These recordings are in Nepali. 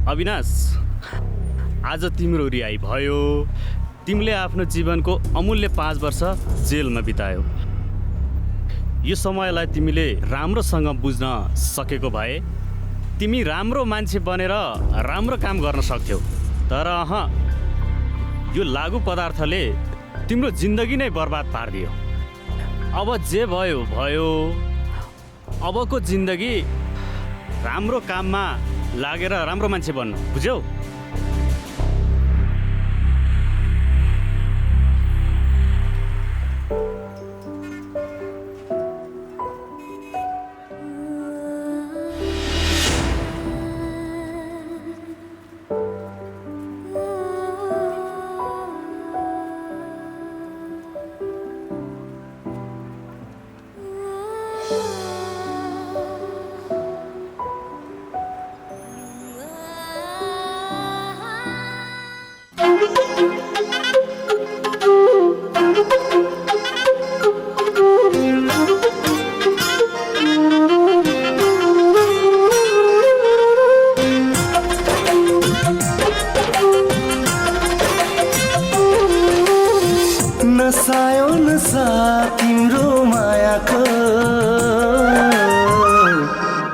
अविनाश, आज तिम्रो रिहाई भयो। तिमीले आफ्नो जीवनको अमूल्य 5 वर्ष जेलमा बितायौ। यो समयलाई तिमीले राम्रोसँग बुझ्न सकेको भए तिमी राम्रो मान्छे बनेर राम्रो काम गर्न सक्थ्यौ। तर यो लागु पदार्थले तिम्रो जिन्दगी नै बर्बाद पारिदियो। अब जे भयो भयो। अबको जिन्दगी राम्रो काममा लागेर राम्रो मान्छे बन्नु, बुझ्यौ? नसायो नसा तिम्रो मायाको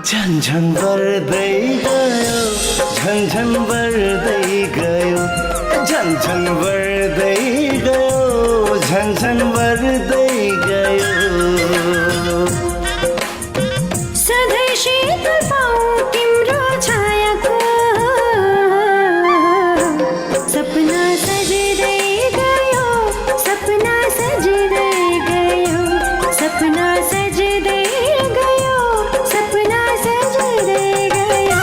झन्झन बढ्दै गयो, झन्झन बढ्दै गयो, झन्झन बढ्दै गयो, झन्झन बढ्दै गयो। सधैँ शीतल पाऊँ तिम्रो छायाको सपना सजिँदै गयो, सपना सजिँदै गयो, सपना सजिँदै गयो, सपना सजिँदै गयो।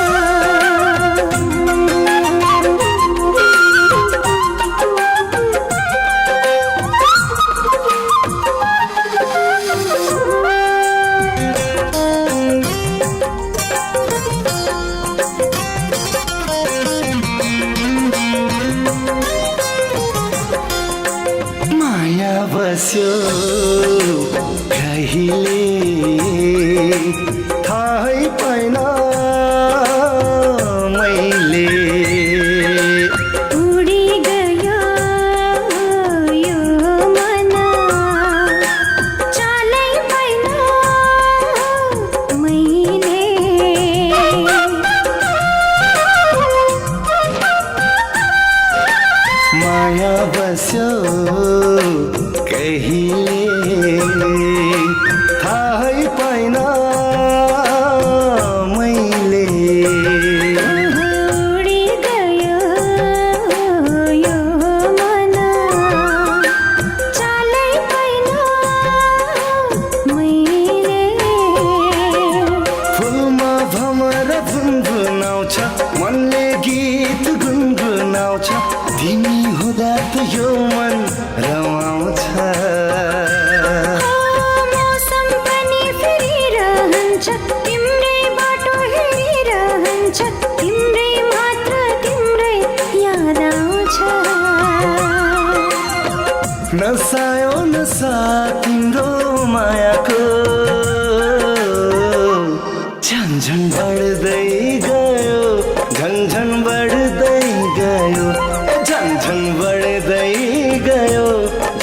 माया बस्यो कहिले थाहै पाइन मैले। उडी गयो यो मन, चालै पाइन मैले। माया बस्यो कहिले थाहै पाइन मैले। उडी गयो यो मन, चालै पाइन मैले। फुलमा भमर गुनगुनाउँछ, मनले गीत गुनगुनाउँछ, तिमी हुँदा त यो मन रमाउँछ। मौसम पनि फेरिरहन्छ, तिम्रै बाटो हेरिरहन्छ, तिम्रै मात्र तिम्रै याद आउँछ। नसायो नसा तिम्रो मायाको झन्झन बढ्दै गयो, झन्झन बढ्दै गयो, झन्झन बढ्दै गयो,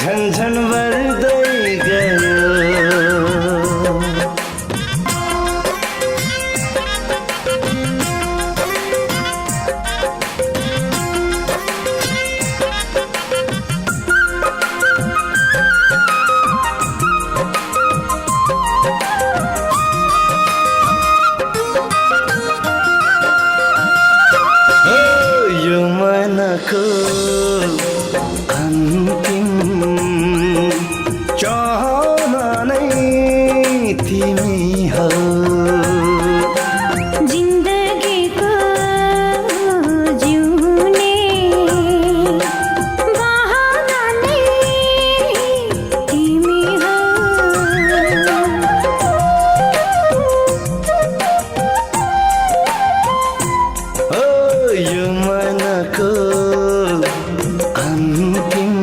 झन्झन बढ्दै गयो। यो मनको अन्तिम चाहना नै तिमी हो। जिन्दगीको जिउने बहाना नै तिमी हो। यो मनको अन्तिम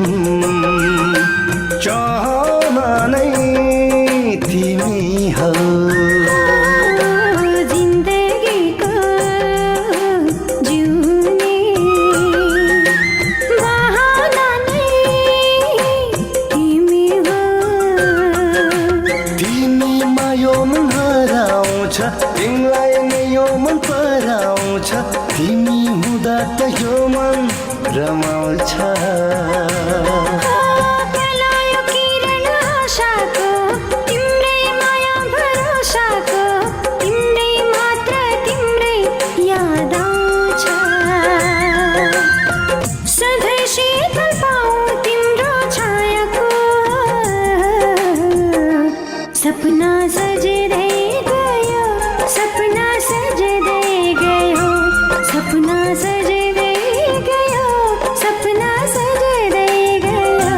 चाहना नै तिमी हो। सजदै गयो सपना सजदै गयो सपना सजदै गयो सपना सजदै गयो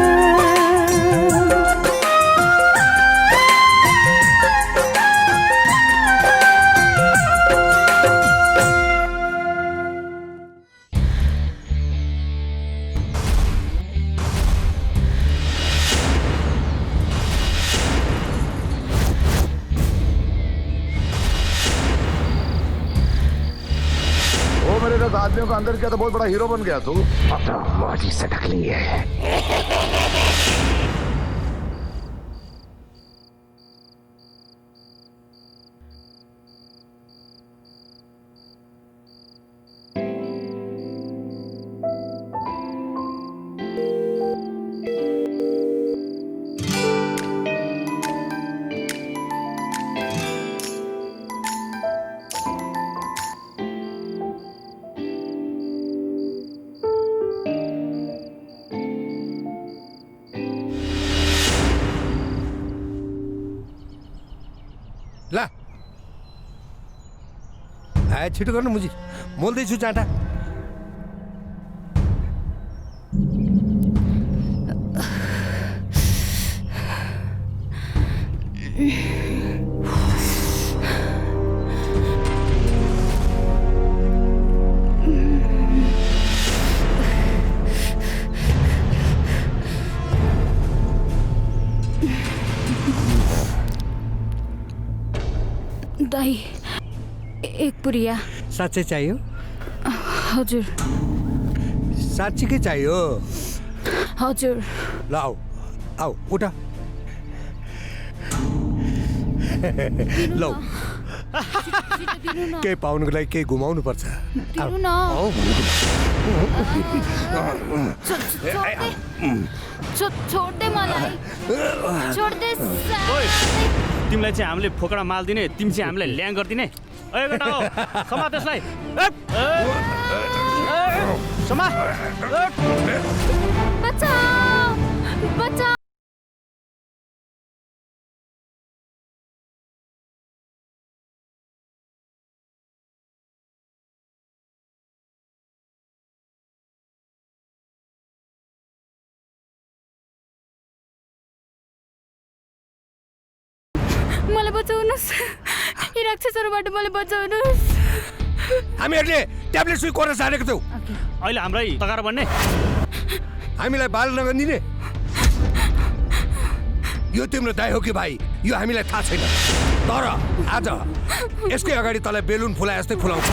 वो मेरे 10 आदमियों को अंदर किया तो बहुत बड़ा हीरो बन गया तू। अब तो मौजी सटक ली है। ला आए छिटो गर्नु मुजी मोल्दैछु चाँटा। दाई एक पुरिया साँच्चै चाहियो? हजुर साँच्चीकै चाहियो? हजुर ल आऊ आऊ उठ लौ केही पाउनुको लागि केही घुमाउनु पर्छ। दिनु न छोड दे मलाई छोड दे तिमीलाई चाहिँ हामीले फोकडा माल दिने तिमी चाहिँ हामीलाई ल्याङ गरिदिने। ए बेटा हो समा त्यसलाई समा बचाओ बचाओ मलाई बचाउनुहोस् यी राक्षसहरूबाट मलाई बचाउनुहोस्। हामीहरूले ट्याब्लेट सुई कोर्न छाडेको थियौँ। अहिले हाम्रै तगार बन्ने हामीलाई बाल नगनिदिने यो तिम्रो दाइ हो कि भाइ यो हामीलाई थाहा छैन। तर आज यसकै अगाडि तँलाई बेलुन फुलाए जस्तै फुलाउँछ।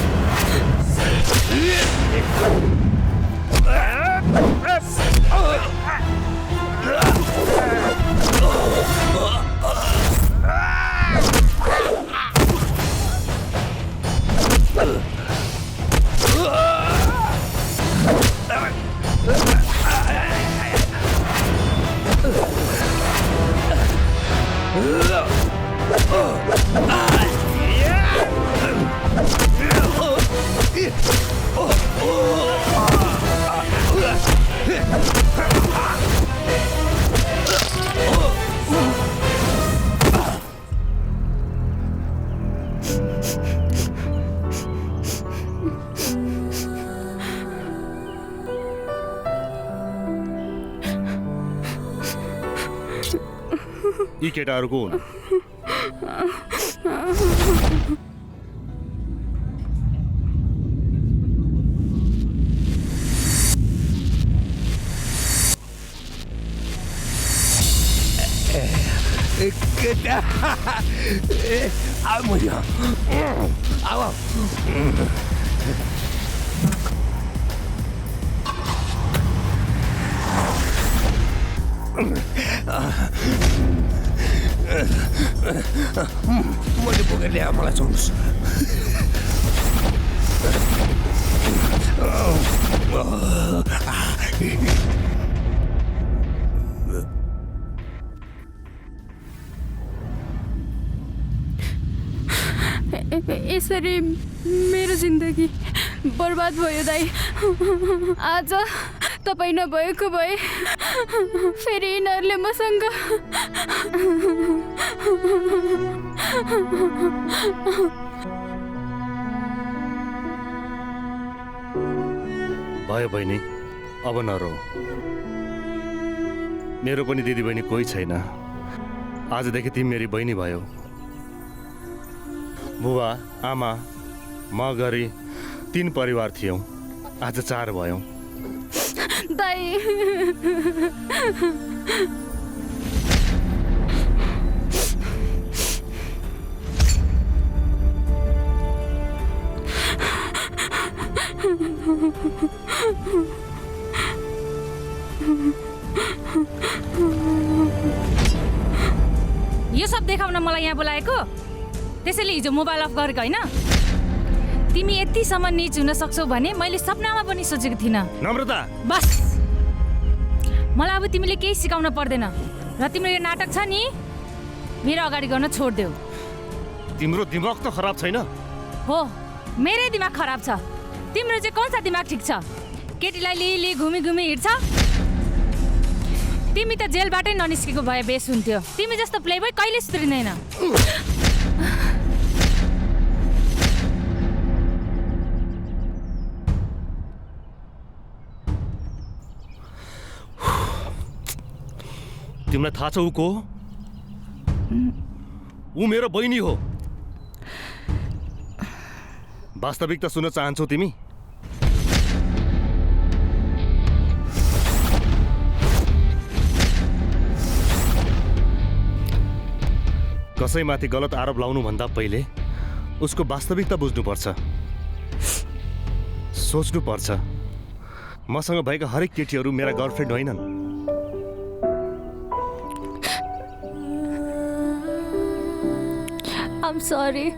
यी केटाहरूको हुन्। केटा आऊ मुझे आओ मैले बोकेर ल्याएर मलाई छोड्नुहोस्। यसरी मेरो जिन्दगी बर्बाद भयो दाइ। आज तपाईँ नभएको भए फेरि यिनीहरूले मसँग भयो बहिनी, अब नरो। मेरो पनि दिदी बहिनी कोही छैन। आजदेखि तिमी मेरी बहिनी भयो। बुबा, आमा, म गरी 3 परिवार थियौँ, आज 4 भयौँ। दाइ यो सब देखाउन मलाई यहाँ बोलाएको? त्यसैले हिजो मोबाइल अफ गरेको होइन? तिमी यतिसम्म निच हुन सक्छौ भने मैले सपनामा पनि सोचेको थिइनँ। नम्रता, बस, मलाई अब तिमीले केही सिकाउन पर्दैन र तिम्रो यो नाटक छ नि मेरो अगाडि गर्न छोड्देऊ। तिम्रो दिमाग त खराब छैन? हो, मेरै दिमाग खराब छ। तिम्रो चाहिँ कौन सा दिमाग ठिक छ? केटीलाई लिई घुमी घुमी हिँड्छ। तिमी त जेलबाटै ननिस्केको भए बेस हुन्थ्यो। तिमी जस्तो प्लेबोय कहिले सुध्रिँदैन। तिमीलाई थाहा छ ऊ को? ऊ मेरो बहिनी हो। वास्तविकता सुन्न चाहन्छौ तिमी? कसैमाथि गलत आरोप लाउनुभन्दा पहिले उसको वास्तविकता बुझ्नुपर्छ, सोच्नुपर्छ। मसँग भएका हरेक केटीहरू मेरा गर्लफ्रेन्ड होइनन्। I'm sorry.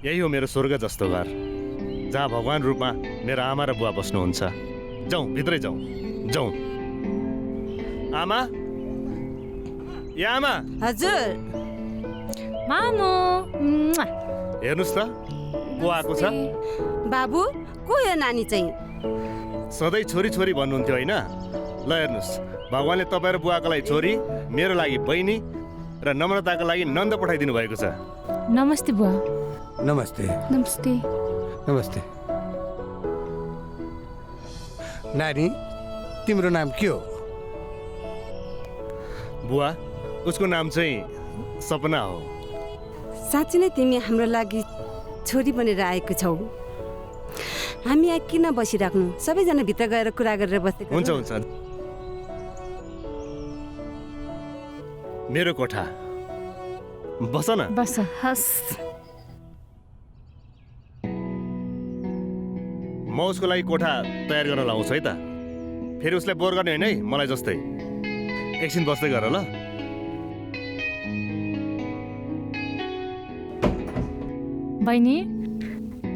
यही हो मेरो स्वर्ग जस्तो घर, जहाँ भगवान रूपमा मेरो आमा र बुवा बस्नुहुन्छ। जाउँ, भित्रै जाउँ, जाउँ। आमा, या आमा। हजुर। मामु, हेर्नुहोस् त को आएको छ। बाबु, को यो नानी चाहिँ? सधैँ छोरी छोरी भन्नुहुन्थ्यो होइन? ल हेर्नुहोस्, भगवानले तपाईँ र बुवाको लागि छोरी, मेरो लागि बहिनी र नम्रताको लागि नन्द पठाइदिनु भएको छ। नमस्ते बुवा। नमस्ते। नमस्ते। नमस्ते। नानी, तिम्रो नाम के हो? बुवा, उसको नाम चाहिँ सपना हो। साँच्चै नै तिमी हाम्रो लागि छोरी बनेर आएको छौ। हामी यहाँ किन बसिराख्नु? सबैजना भित्र गएर कुरा गरेर बसेको। हुन्छ हुन्छ। मेरो कोठा, बस न। बस। हस्। म उसको लागि कोठा तयार गर्न लाउँछु है त। फेरि उसलाई बोर गर्ने होइन है, मलाई जस्तै। एकछिन बस्दै गर ल। बहिनी,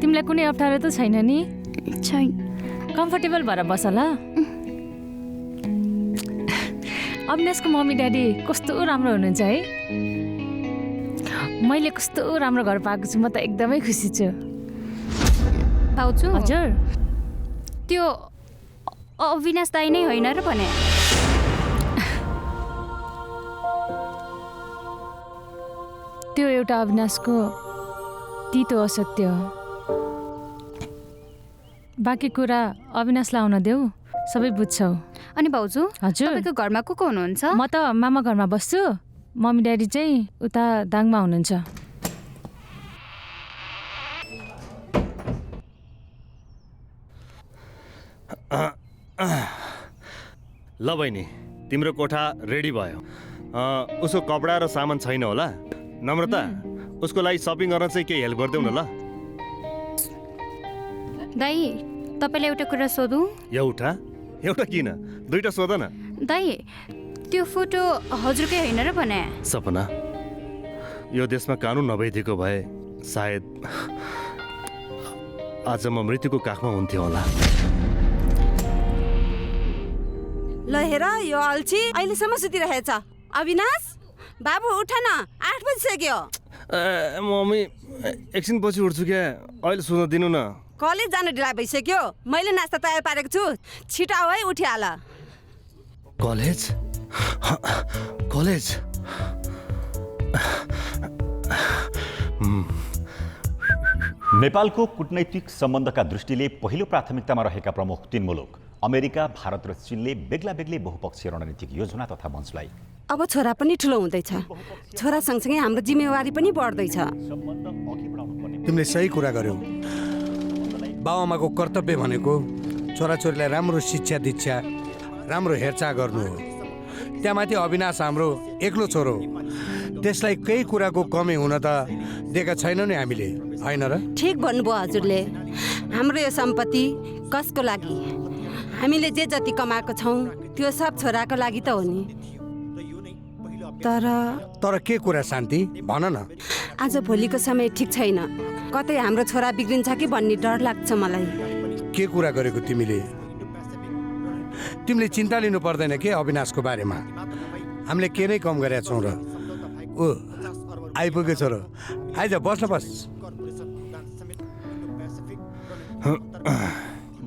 तिमीलाई कुनै अप्ठ्यारो त छैन नि? छैन। कम्फर्टेबल भएर बस ल। अविनाशको मम्मी ड्याडी कस्तो राम्रो हुनुहुन्छ है। मैले कस्तो राम्रो घर पाएको छु, म त एकदमै खुसी छु। भाउजू, हजुर, त्यो अविनाश दाइ नै होइन र भने? त्यो एउटा अविनाशको तितो असत्य हो। बाँकी कुरा अविनाशलाई आउन देऊ, सबै बुझ्छौ। अनि भाउजू, हजुर, तपाईँको घरमा को हुनुहुन्छ? म त मामा घरमा बस्छु। मम्मी ड्याडी चाहिँ उता दाङमा हुनुहुन्छ। ल बहिनी, तिम्रो कोठा रेडी भयो। उसको कपडा र सामान छैन होला। नम्रता, उसको लागि सपिङ गर्न चाहिँ केही हेल्प गरिदेऊ न ल। दाइ, तपाईँलाई एउटा कुरा सोधौँ? एउटा? एउटा किन? 2टा सोध न। दाइ, त्यो फोटो हजुरकै होइन र भने? सपना, यो देशमा कानुन नभइदिएको भए सायद आज म मृत्युको काखमा हुन्थ्यो होला। ल हेर, यो अल्छी अहिलेसम्म सुतिरहेछ। अविनाश, बाबु उठ न, 8 बजिसक्यो। मम्मी एकछिन पछि उठ्छु क्या अहिले सुन दिनु न कलेज जान ढिला भइसक्यो मैले नास्ता तयार पारेको छु छिटो आऊ है उठिहाल कलेज कलेज नेपालको कूटनैतिक सम्बन्धका दृष्टिले पहिलो प्राथमिकतामा रहेका प्रमुख तीन मुलुक अमेरिका, भारत र चीनले बेग्ला बेग्लै बहुपक्षीय रणनीतिक योजना तथा मञ्चलाई अब छोरा पनि ठुलो हुँदैछ छोरा सँगसँगै हाम्रो जिम्मेवारी पनि बढ्दैछ सम्बन्ध अघि बढाउनुपर्ने तिमीले सही कुरा गर्यौ बाबुआमाको कर्तव्य भनेको छोराछोरीलाई राम्रो शिक्षा दीक्षा राम्रो हेरचाह गर्नु हो त्यहाँमाथि अविनाश हाम्रो एक्लो छोरो हो त्यसलाई केही कुराको कमी हुन त दिएका छैनौँ नि हामीले होइन र ठिक भन्नुभयो हजुरले हाम्रो यो सम्पत्ति कसको लागि हामीले जे जति कमाएको छौँ त्यो सब छोराको लागि त हो नि तर के कुरा शान्ति भन न आज भोलिको समय ठिक छैन कतै हाम्रो छोरा बिग्रिन्छ कि भन्ने डर लाग्छ मलाई के कुरा गरेको तिमीले चिन्ता लिनु पर्दैन के अविनाशको बारेमा हामीले के नै कम गरेका छौँ र ओ आइपुग्यो छोरो आइज बस्न बस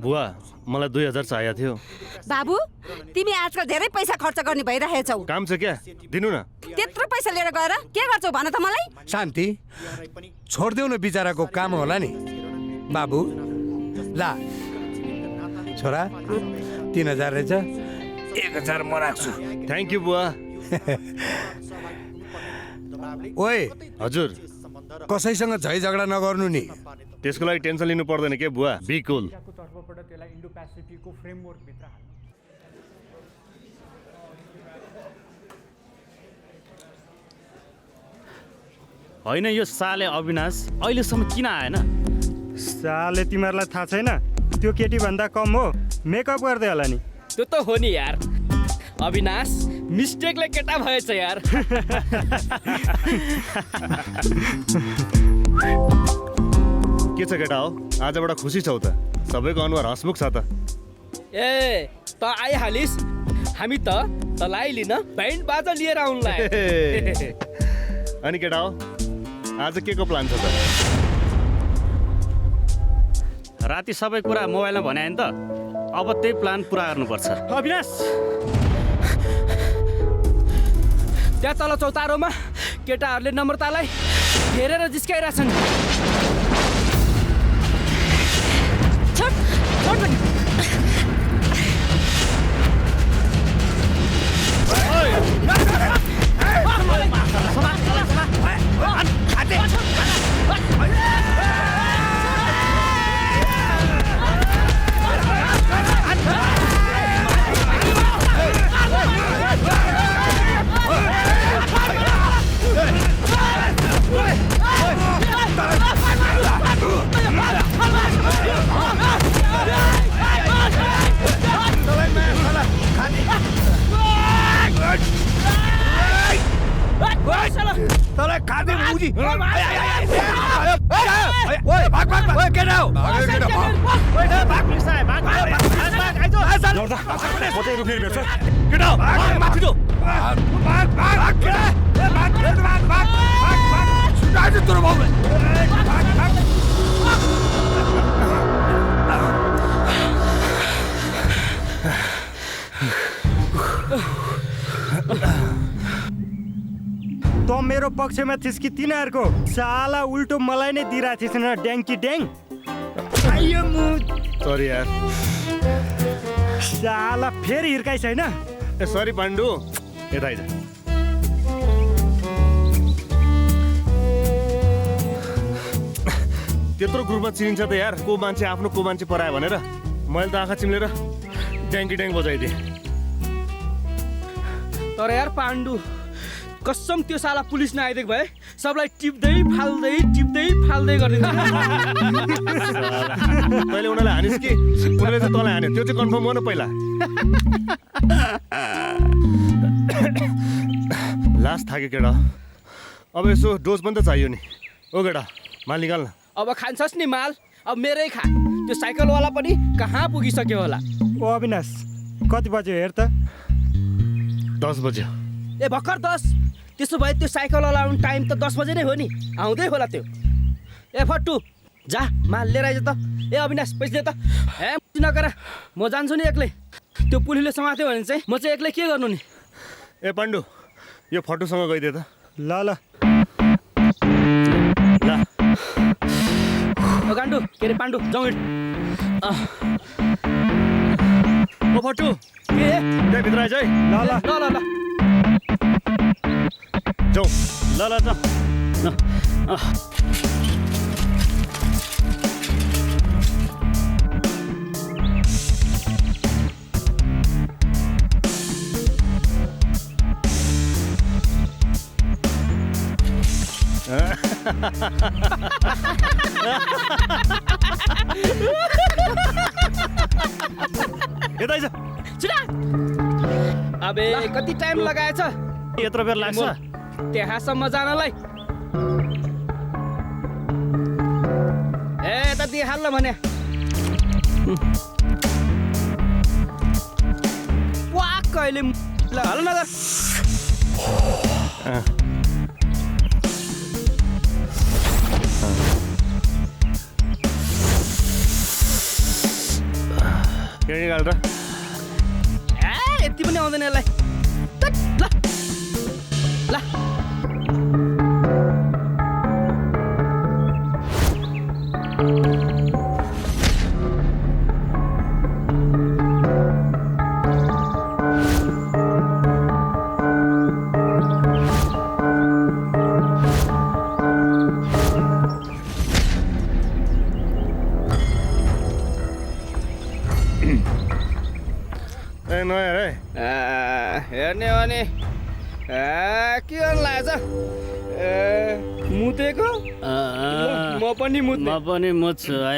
बुवा मलाई 2000 चाहिएको थियो बाबु तिमी आजकल धेरै पैसा खर्च गर्ने भइरहेछौ काम छ क्या दिनु न त्यत्रो पैसा लिएर गएर के गर्छौ भन त मलाई शान्ति छोडिदेऊ न बिचराको काम होला नि बाबु ला छोरा 3000 रहेछ 1000 म राख्छु थ्याङ्क यू बुवा ओए हजुर कसैसँग झै झगडा नगर्नु नि त्यसको लागि टेन्सन लिनु पर्दैन के बुवा बी कुल होइन यो साले अविनाश अहिलेसम्म किन आएन साले तिमीहरूलाई थाहा छैन त्यो केटी भन्दा कम हो मेकअप गर्दै होला नि त्यो त हो नि यार अविनाश मिस्टेकले केटा भएछ यार के छ केटा हो आजबाट खुसी छौ त सबैको अनुहार हसमुख छ त ए त आइहालिस् हामी त तलाई लिन ब्यान्ड बाजा लिएर आउनुलाई अनि केटा हो आज के को प्लान छ त राति सबै कुरा मोबाइलमा भने नि त अब त्यही प्लान पुरा गर्नुपर्छ अविनाश त्यहाँ तल चौतारोमा केटाहरूले नम्रतालाई हेरेर जिस्काइरहेछन् त मेरो पक्षमा थिस् कि तिनीहरूको साला उल्टो मलाई नै दिइरहेको थिएछ न ड्याङ्की ड्याङ सरी यार साला फेरि हिर्काइ छैन ए सरी पाण्डु यता आइज त्यत्रो ग्रुपमा चिनिन्छ त यार को मान्छे आफ्नो को मान्छे परायो भनेर मैले त आँखा चिम्लेर ड्याङ्की ड्याङ बजाइदिएँ तर यार पाण्डु कसम त्यो साला पुलिस नआइदिएको भए सबलाई टिप्दै फाल्दै गरिदिन्छ तैँले उनीहरूलाई हानिस् कि उनीहरूले चाहिँ तँलाई हान्यो त्यो चाहिँ कन्फर्म गर्नु पहिला लास्ट थाक्यो केटा अब यसो डोज पनि त चाहियो नि ओ केटा माल निकाल न अब खान्छस् नि माल अब मेरै खा त्यो साइकलवाला पनि कहाँ पुगिसक्यो होला ओ अविनाश कति बज्यो हेर त 10 बज्यो ए भर्खर 10 त्यसो भए त्यो साइकल अलाउनु टाइम त 10 बजे नै हो नि, आउँदै होला त्यो। ए फट्टु जा माल लिएर आइज त। ए अविनाश पैसा दे त। ए नगर, म जान्छु नि एक्लै। त्यो पुलिसले समात्यो भने चाहिँ म चाहिँ एक्लै के गर्नु नि। ए पाण्डु यो फटुसँग गइदिए त। ल ल ल ओ गान्डु के अरे पाण्डु जाउँ हिँड। ओ फट्टु के त्यहाँ भित्र आइज है। ल ल ल ल ल जाउँ। ल ल जाउँ ल। यता आइज। छिरा अबे कति टाइम लगाएछ यत्रो बेर लाग्छ? त्यहाँसम्म जानलाई? ए त दिइहाल्न भने वाक कहिले ल हाल न त। के निकाल र? ए यति पनि आउँदैन यसलाई। ल ल ए नयाँ रे। हेर्ने हो नि के गर्नु लागेछ? मुतेको म पनि मुत्छु है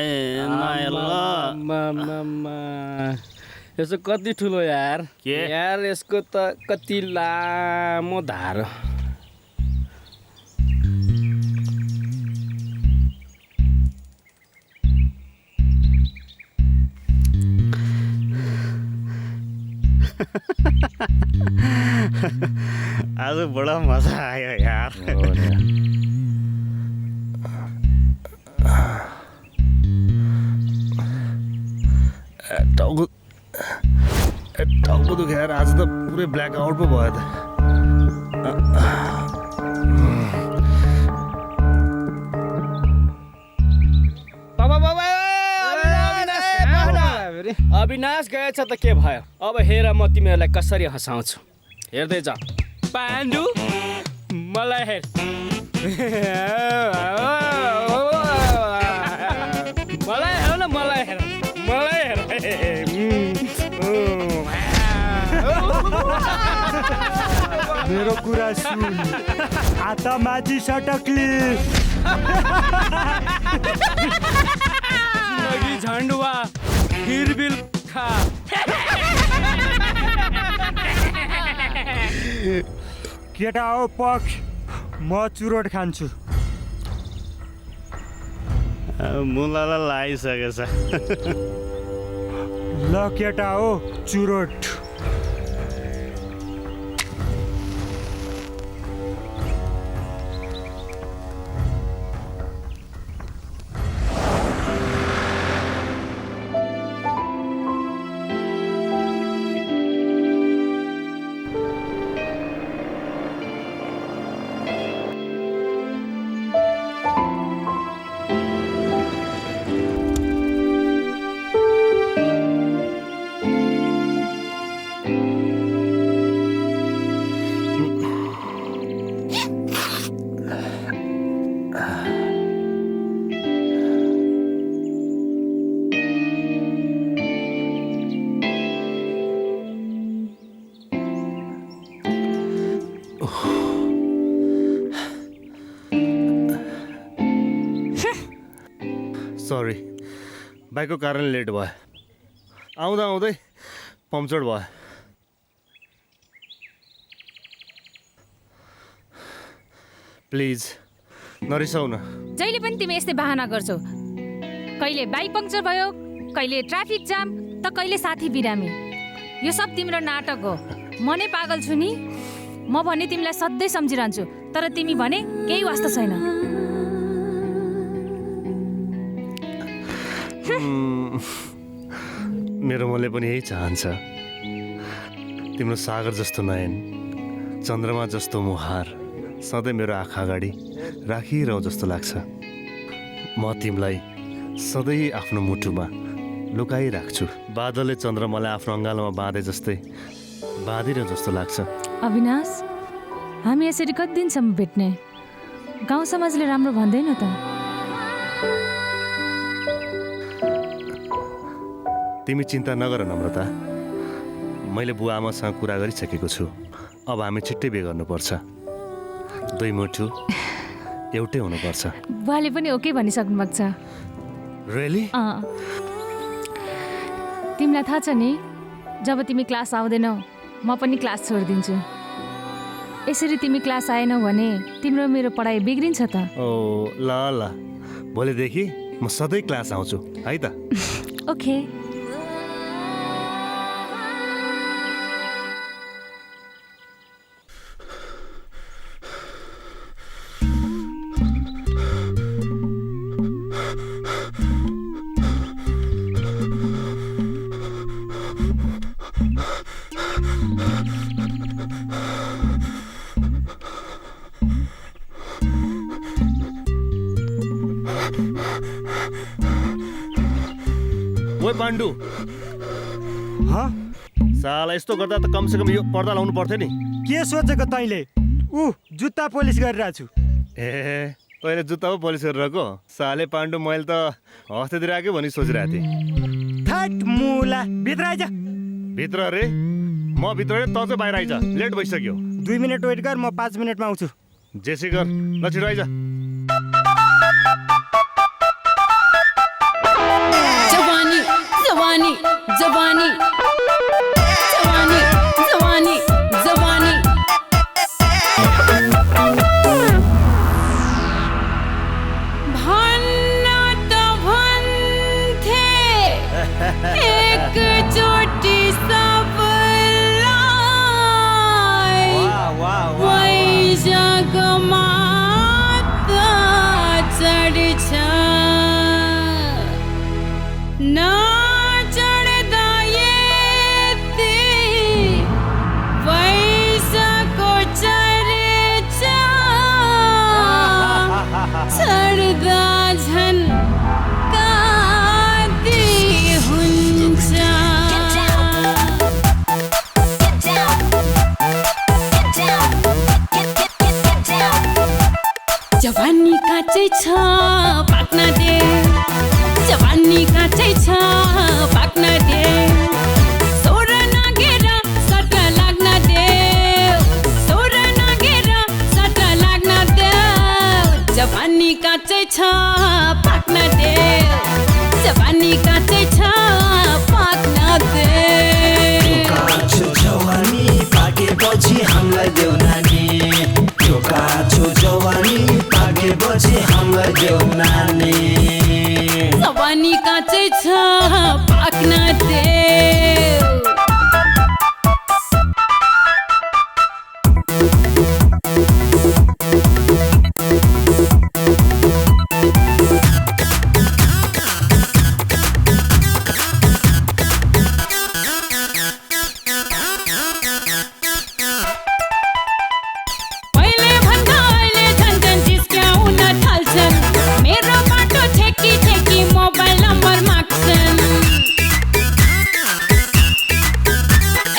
यसो कति ठुलो यार के? यार यसको त कति लामो धार। आज बडा मजा आयो यार। टाउको दुखेर आज त पुरै ब्ल्याक आउट पो भयो त। अविनाश गएछ त के भयो? अब हेर म तिमीहरूलाई कसरी हँसाउँछु। हेर्दै जा पाण्डु, मलाई हेर। मलाई हेर न, मलाई हेर, मलाई हेर। मेरो कुरा सुन, आता माझी सटकली। जिन्दगी झन्डुवा हिरबिल खा। केटा हो पक्ष, म चुरोट खान्छु। मुलालाई लागिसकेछ। ल केटा हो चुरोट। सरी, बाइकको कारण लेट भयो। आउँदा आउँदै पम्चर भयो। प्लिज नरिसाउ न। जहिले पनि तिमी यस्तै बहाना गर्छौ। कहिले बाइक पङ्क्चर भयो, कहिले ट्राफिक जाम, त कहिले साथी बिरामी। यो सब तिम्रो नाटक हो। म नै पागल छु नि। म भने तिमीलाई सधैँ सम्झिरहन्छु, तर तिमी भने केही वास्ता छैन। मेरो मनले पनि यही चाहन्छ। तिम्रो सागर जस्तो नयन, चन्द्रमा जस्तो मुहार सधैँ मेरो आँखा अगाडि राखिरहँ जस्तो लाग्छ। म तिमीलाई सधैँ आफ्नो मुटुमा लुकाइराख्छु। बादलले चन्द्रमालाई आफ्नो अङ्गालोमा बाँधे जस्तै बाँधिरहँ जस्तो लाग्छ। अविनाश, हामी यसरी कति दिनसम्म भेट्ने? गाउँ समाजले राम्रो भन्दैन त? तिमी चिन्ता नगर नम्रता, मैले बुवा आमासँग कुरा गरिसकेको छु। अब हामी छिट्टै बिहे गर्नुपर्छ। दुई मुठु एउटै हुनुपर्छ। बुवाले पनि ओके भनिसक्नु भएको छ। रियली? तिमीलाई थाहा छ नि, जब तिमी क्लास आउँदैनौ म पनि क्लास छोडिदिन्छु। यसरी तिमी क्लास आएनौ भने तिम्रो मेरो पढाइ बिग्रिन्छ त। ओ ल ल, भोलिदेखि म सधैँ क्लास आउँछु है त। ओके। ओए पाण्डु, साला यस्तो गर्दा त कमसेकम यो पर्दा लाउनु पर्थ्यो नि। के सोचेको तैँले? जुत्ता पोलिस गरिरहेको छु। ए, तैँले जुत्ता पो पोलिस गरिरहेको? साले पाण्डु, मैले त हस्ते दिइरहेको भनी सोचिरहेको थिएँ। थ्याट मुला, भित्र आइज। भित्र रे? म भित्र रे, त चाहिँ बाहिर आइज। लेट भइसक्यो। 2 मिनट वेट गर, म 5 मिनटमा आउँछु। जेसी गर, ल छिटो आइज। जवानी जवानी जवानी जवानी जवानी जवानी भन्ना त भन्थे एकचोटि सबलाई वैशाखमा त चढ्छ न चढ्दा यति वैशाखको चर्च चढ्दा झन् कति हुन्छ। जवानी काँचै छ पाक्न दे, जवानी काँचै छ पाक्न दे, सोर नागेर सट्ट लाग्न दे, सोर नागेर सट्ट लाग्न दे। जवानी काँचै छ पाक्न दे, जवानी काँचै छ पाक्न दे। काँचो जवानी पाकेपछि हामीलाई देऊ नानी, त्यो काँचो जवानी पाकेपछि हामीलाई देऊ नानी। जवानी काँचै छ पाक्न दे। पहिले भन्दा अहिले झन् झन् जिस्क्याउन थाल्छन्, मेरो बाटो ठेकी ठेकी मोबाइल नम्बर माग्छन्।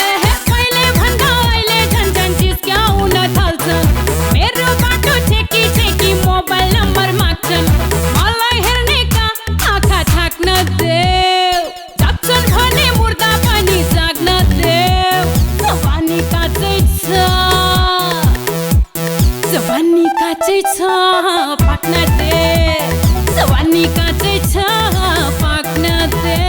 एहे, पहिले भन्दा अहिले झन् झन् जिस्क्याउन थाल्छन्, मेरो बाटो ठेकी ठेकी मोबाइल नम्बर माग्छन्। मलाई हेर्नेका आँखा थाक्न देऊ, जाग्छन् भने मुर्दा पनि जाग्न देऊ। जवानी काँचै छ, जवानी काँचै छ पाक्न दे, जवानी काँचै छ पाक्न दे।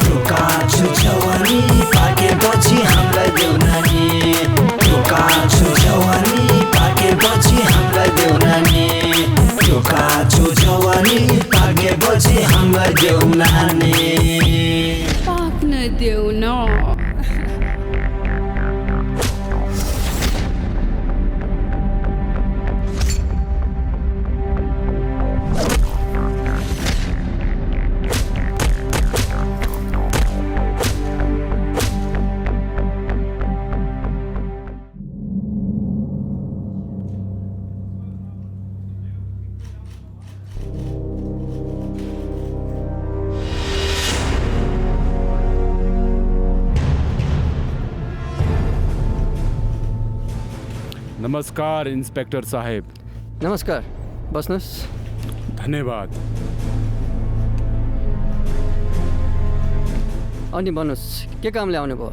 त्यो काँचो जवानी पाकेपछि हामीलाई देऊ नानी, त्यो काँचो जवानी पाकेपछि हामीलाई देऊ नानी, त्यो काँचो जवानी पाकेपछि हामीलाई देऊ नानी। पाक्न देऊ न। नमस्कार इन्स्पेक्टर साहेब। नमस्कार, बस्नुहोस्। धन्यवाद। अनि भन्नुहोस्, के कामले आउनुभयो?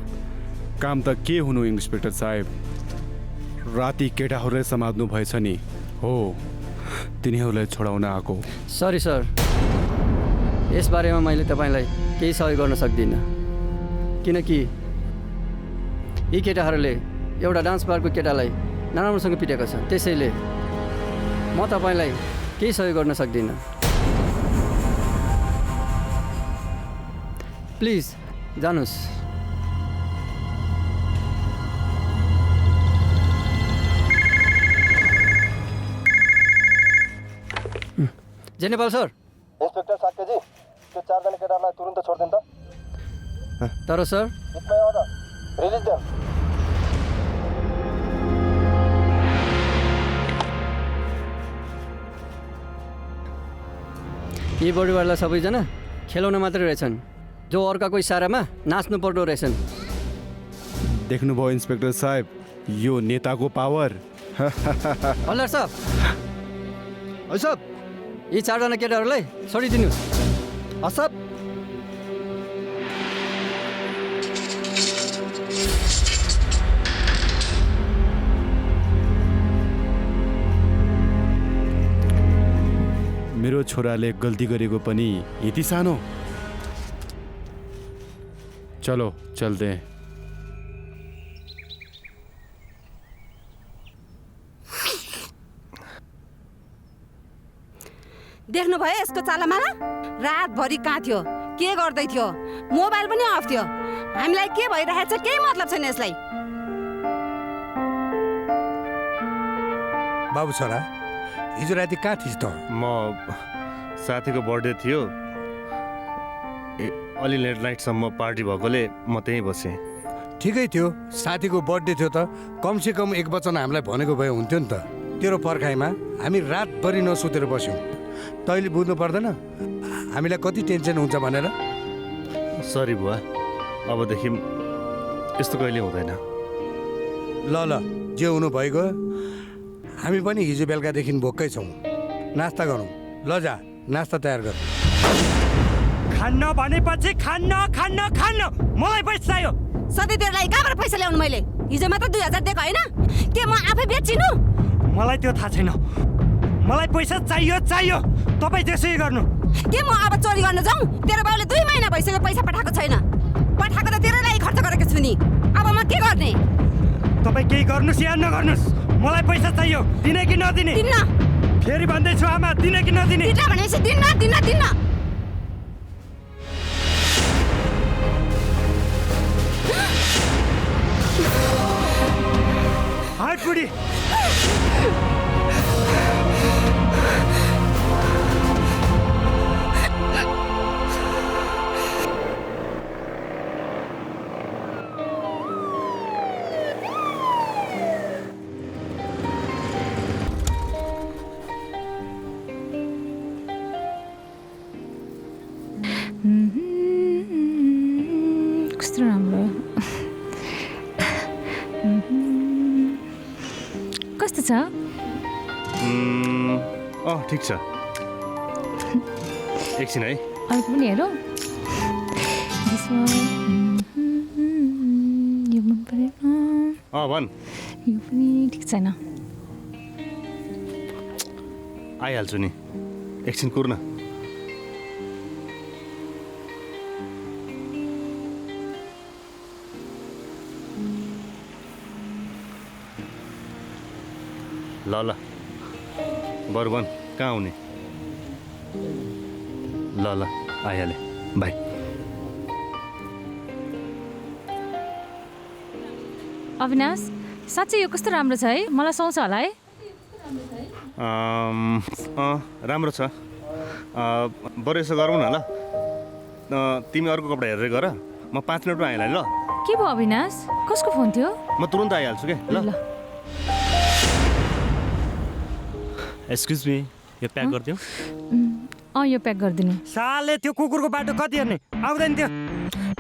काम त के हुनु इन्स्पेक्टर साहेब, राति केटाहरूले समात्नु भएछ नि, हो तिनीहरूलाई छोडाउन आएको। सरी सर, यसबारेमा मैले तपाईँलाई केही सहयोग गर्न सक्दिनँ, किनकि यी केटाहरूले एउटा डान्स बारको केटालाई नराम्रोसँग पिटेको छ। त्यसैले म तपाईँलाई केही सहयोग गर्न सक्दिनँ। प्लिज जानुहोस्। जय नेपाल सर। इन्स्पेक्टर साक्यजी, त्यो 4 जना केटाहरूलाई तुरुन्त छोडिदिनु त। तर sir, it's my order, release them. यी बडीवाला सबैजना खेलाउन मात्रै रहेछन्, जो अर्काको इसारामा नाच्नु पर्दो रहेछन्। देख्नुभयो इन्स्पेक्टर साहेब, यो नेताको पावर। हल्दार साहब, यी 4 जना केटाहरूलाई छोडिदिनुहोस्। असब, मेरो छोराले गल्ती गरेको पनि यति सानो। चलो चल्दे। देख्नुभयो यसको चालामाला? रातभरि कहाँ थियो, के गर्दै थियो, मोबाइल पनि अफ थियो। हामीलाई के भइरहेको छ केही मतलब छैन यसलाई। बाबु छोरा, हिजो राति कहाँ थिइस् त? म साथीको बर्थडे थियो, अलि लेट नाइटसम्म पार्टी भएकोले म त्यहीँ बसेँ। ठिकै थियो, साथीको बर्थडे थियो त कमसेकम एक वचन हामीलाई भनेको भए हुन्थ्यो नि त। तेरो पर्खाइमा हामी रातभरि नसुतेर बस्यौँ। तैँले बुझ्नु पर्दैन हामीलाई कति टेन्सन हुन्छ भनेर। सरी बुवा, अबदेखि यस्तो कहिले हुँदैन। ल ल, जे हुनु भइगयो। हामी पनि हिजो बेलुकादेखि भोकै छौँ, नास्ता गरौँ। ल जा, नास्ता तयार गर। खान्न भनेपछि खान्न खान्न खान्न, मलाई पैसा चाहियो। सधैँ तेरोलाई कहाँबाट पैसा ल्याउनु मैले? हिजो मात्र 2000 दिएको होइन? के म आफै बेचिनु? मलाई त्यो थाहा छैन, मलाई पैसा चाहियो चाहियो। तपाईँ त्यसै गर्नु। के म अब चोरी गर्न जाउँ? तेरो बाउले 2 महिना भइसक्यो पैसा पठाएको छैन। पठाएको त तेरो लागि खर्च गरेको छु नि, अब म के गर्ने? तपाईँ केही गर्नुहोस् या नगर्नुहोस्, मलाई पैसा चाहियो। दिने कि नदिने? दिन्न। फेरि भन्दैछु आमा, दिने कि नदिने? दिन्न भनेपछि दिन्न, दिन्न, दिन्न। हाट बुढी। कस्तो राम्रो। कस्तो छ? ठिक छ। एकछिन है, अर्को पनि हेरौँ। यो मन परेन। भन्। यो पनि ठिक छैन। आइहाल्छु नि, एकछिन कुर्न। ल ल, बरु भन् कहाँ आउने? ल ल, आइहालेँ, बाई। अविनाश, साँच्चै यो कस्तो राम्रो छ है, मलाई सुहाउँछ होला है। राम्रो छ। बरु यसो गरौँ न ल, तिमी अर्को कपडा हेरेर गर, म 5 मिनटमा आइहालेँ ल। के भयो अविनाश, कसको फोन थियो? म तुरुन्त आइहाल्छु के ल। एक्सक्युज मी, यो प्याक गरिदिउँ? यो प्याक गरिदिनु। साले त्यो कुकुरको बाटो कति हेर्ने? आउँदैन त्यो।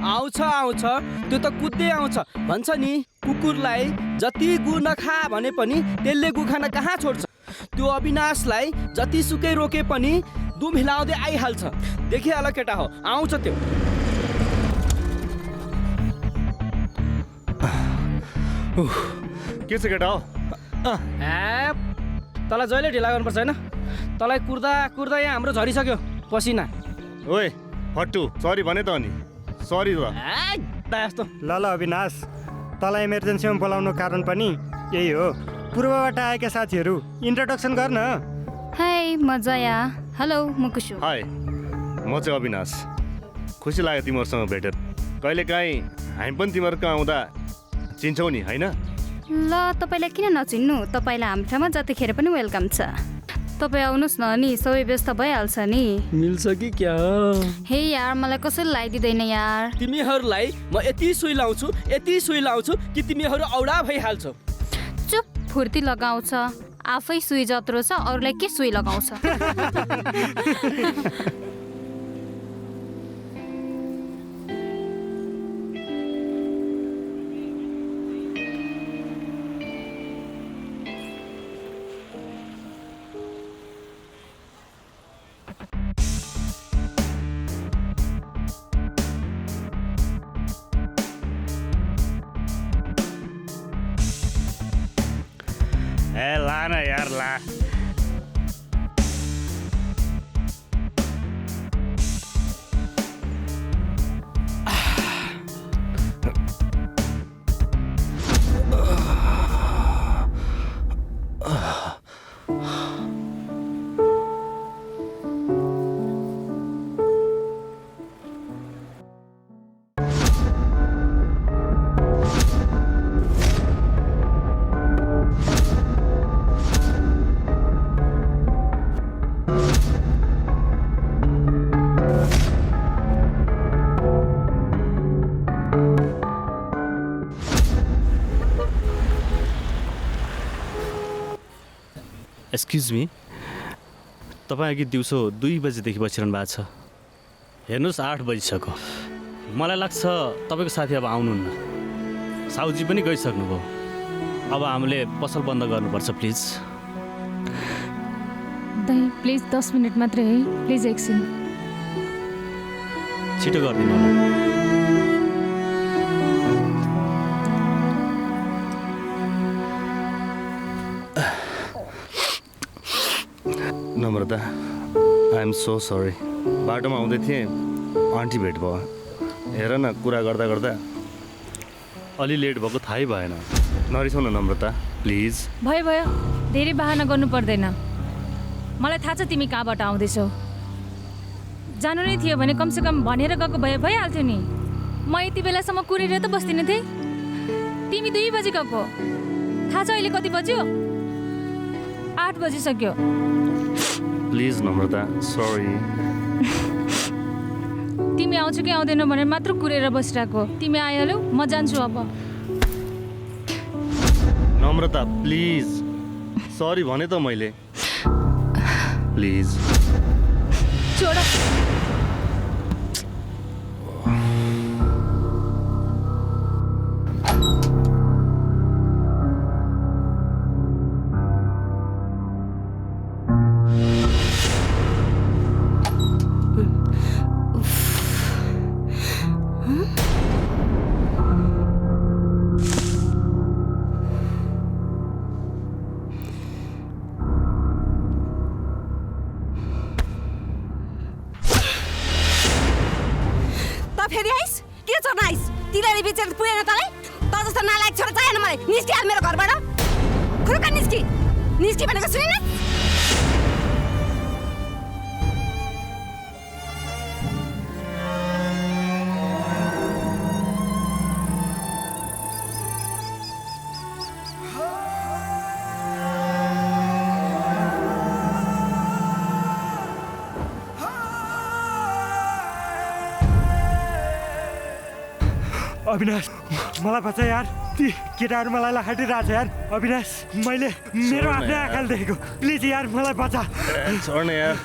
आउँछ आउँछ, त्यो त कुद्दै आउँछ भन्छ नि। कुकुरलाई जति गु नखा भने पनि त्यसले गु खान कहाँ छोड्छ। त्यो अविनाशलाई जतिसुकै रोके पनि दुम हिलाउँदै आइहाल्छ। देखिहाल केटा हो, आउँछ त्यो। के छ केटा हो? तँलाई जहिले ढिला गर्नुपर्छ होइन? तँलाई कुर्दा कुर्दा यहाँ हाम्रो झरिसक्यो पसिना। ओए फट्टु, सरी भने त अनि सरी त यस्तो। ल अविनाश, तँलाई इमर्जेन्सीमा बोलाउनु कारण पनि यही हो। पूर्वबाट आएका साथीहरू इन्ट्रोडक्सन गर्न। हाई म जया। हेलो म कुसु। हाई म चाहिँ अविनाश। खुसी लाग्यो तिमीहरूसँग भेटेर। कहिलेकाहीँ हामी पनि तिमीहरूको आउँदा चिन्छौ नि होइन? ल तपाईँलाई किन नचिन्नु, तपाईँलाई हाम्रो ठाउँमा जतिखेर पनि वेलकम छ। तपाईँ आउनुहोस् न नि, सबै व्यस्त भइहाल्छ नि। मिल्छ कि क्या? हे यार मलाई कसैले लगाइदिँदैन यार। तिमीहरूलाई म यति सुई लाउँछु कि तिमीहरू औडा भइहाल्छौ। चुप, फुर्ती लगाउँछ। आफै सुई जत्रो छ, अरूलाई के सुई लगाउँछ? ए ला न यार ला। एक्सक्युज मी, तपाईँ अघि दिउँसो 2 बजीदेखि बसिरहनु भएको छ। हेर्नुहोस् 8 बजिसक्यो। मलाई लाग्छ तपाईँको साथी अब आउनुहुन्न। साउजी पनि गइसक्नुभयो। अब हामीले पसल बन्द गर्नुपर्छ प्लिज। दाइ प्लिज 10 मिनट मात्रै है, प्लिज एकछिन। छिटो गरिदिनु होला। Namrata, I am so sorry. बाटोमा आउँदै थिएँ, आन्टी भेट भयो। हेर न, कुरा गर्दा गर्दा अलि लेट भएको थाहै भएन। नरिसाउ न नम्रता प्लिज। भयो धेरै बहाना गर्नु पर्दैन। मलाई थाहा छ तिमी कहाँबाट आउँदैछौ। जानु नै थियो भने कमसेकम भनेर गएको भए भइहाल्थ्यो नि। म यति बेलासम्म कुरेर त बस्दिनँ थिएँ। तिमी 2 बजी गएको। थाहा छ अहिले कति बज्यो? 8 बजिसक्यो। Please Namrata, sorry. तिमी आउँछौ कि आउँदैन भनेर मात्र कुरेर बसिरहेको। तिमी आइहाल्यौ, म जान्छु अब। नम्रता प्लिज, सरी भने त मैले। प्लिज छोड। फेरि आइस? के चर्न आइस? तिलले बिचेर पुगेन तँलाई? त जस्तो नालायक छोरा चाहिएन मलाई। निस्किहाल मेरो घरबाट। खुरुक्क निस्की भनेको सुनिन? अविनाश, मलाई बचा यार। ती केटाहरू मलाई लखाटिरहेको छ यार। अविनाश, मैले मेरो आफ्नै आँखाले देखेको। प्लिज यार मलाई बचा। छोड न यार।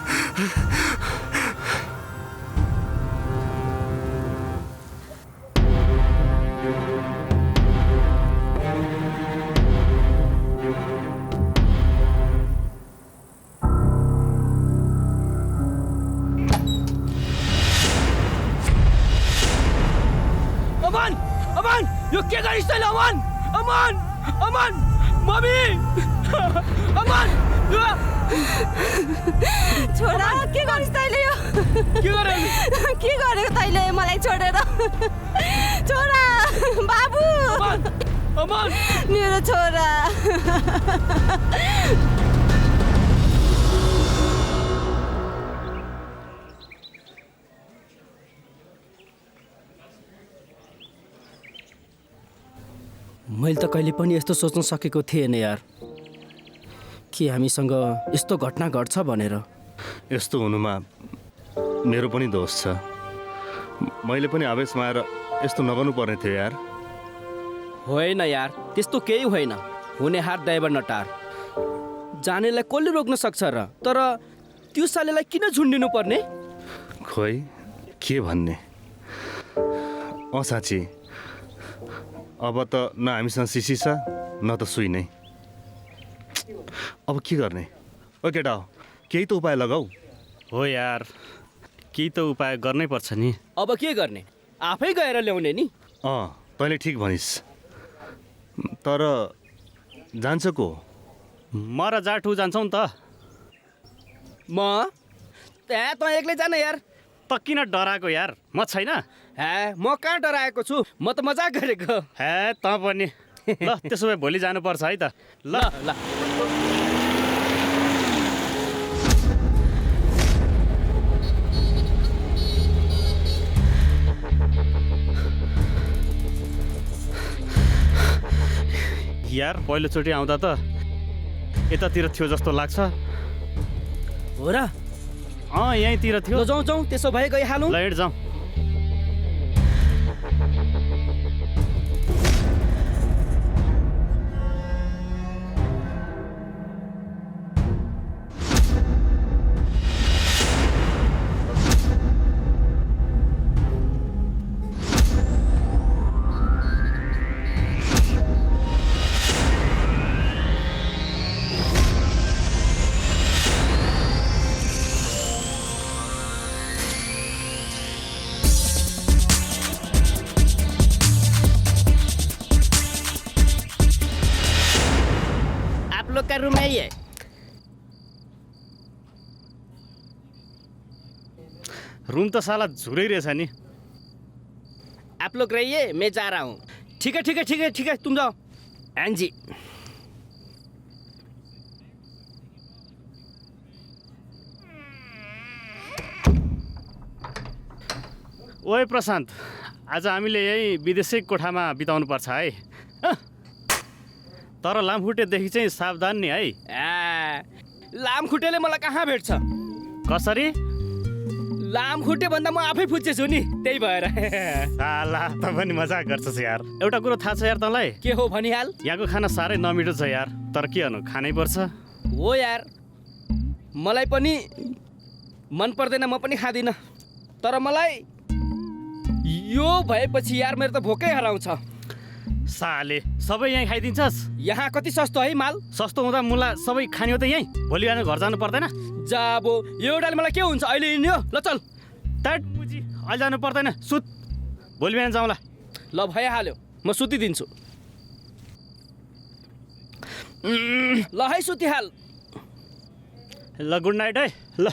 अमन यो के गरिस् तैँले अमन अमन अमन मम्मी अमन छोरा के गरिस् तैँले यो के गरे के गरेको तैँले मलाई छोडेर छोरा बाबु अमन मेरो छोरा मैले त कहिले पनि यस्तो सोच्न सकेको थिएन यार कि हामीसँग यस्तो घटना घट्छ भनेर। यस्तो हुनुमा मेरो पनि दोष छ। मैले पनि आवेशमा आएर यस्तो नगर्नु पर्ने थियो यार। होइन यार त्यस्तो केही होइन। हुने हात दैव नटार। जानेलाई कसले रोक्न सक्छ र? तर त्यो सालेलाई किन झुन्डिनु पर्ने? खोइ के भन्ने। साँच्ची अब त न हामीसँग सिसी छ न त सुई नै। अब के गर्ने? ओ केटा हो केही त उपाय लगाऊ। हो यार केही त उपाय गर्नै पर्छ नि। अब के गर्ने? आफै गएर ल्याउने नि। तैँले ठिक भनिस्। तर जान्छ को? म र जाठु जान्छौ नि त। म त्यहाँ त एक्लै जान यार। त किन डराएको यार? म छैन। म कहाँ डराएको छु? म त मजाक गरेको। त पनि ल त्यसो भए भोलि जानुपर्छ है त। ल ल यार पहिलोचोटि आउँदा त यतातिर थियो जस्तो लाग्छ। हो र? यहीँतिर थियो। जाउँ जाउँ त्यसो भए गइहालौँ। ल हिँड जाउँ। लोग का रूम है ये। रूम तो साला झुरै रहेछ नि। आप लोग रहिए मैं जा रहा हूँ। ठीक है ठीक है ठीक है ठीक है तुम जाओ। एनजी ओए प्रशान्त आज हामीले यही विदेशी कोठामा बिताउनु पर्छ है। तर लामखुट्टेदेखि चाहिँ सावधान नि है। लामखुट्टेले मलाई कहाँ भेट्छ? कसरी? लामखुट्टे भन्दा म आफै फुच्चेछु नि त्यही भएर। साला त पनि मजाक गर्छस् यार। एउटा कुरो थाहा छ यार तँलाई? के हो भनिहाल। यहाँको खाना साह्रै नमिठो छ यार। तर के गर्नु खानै पर्छ। हो यार मलाई पनि मन पर्दैन म पनि खाँदिनँ। तर मलाई यो भएपछि यार मेरो त भोकै हराउँछ। साले सबै यहीँ खाइदिन्छस्? यहाँ कति सस्तो है माल। सस्तो हुँदा मुला सबै खाने हो त यहीँ। भोलि बिहान घर जानु पर्दैन? जाबो यो एउटाले मलाई के हुन्छ अहिले हिँड्यो। ल चल टाइट बुझी अहिले जानु पर्दैन। सुत भोलि बिहान जाउँला। ल भइहाल्यो म सुतिदिन्छु। ल है सुतिहाल। ल गुड नाइट है। ल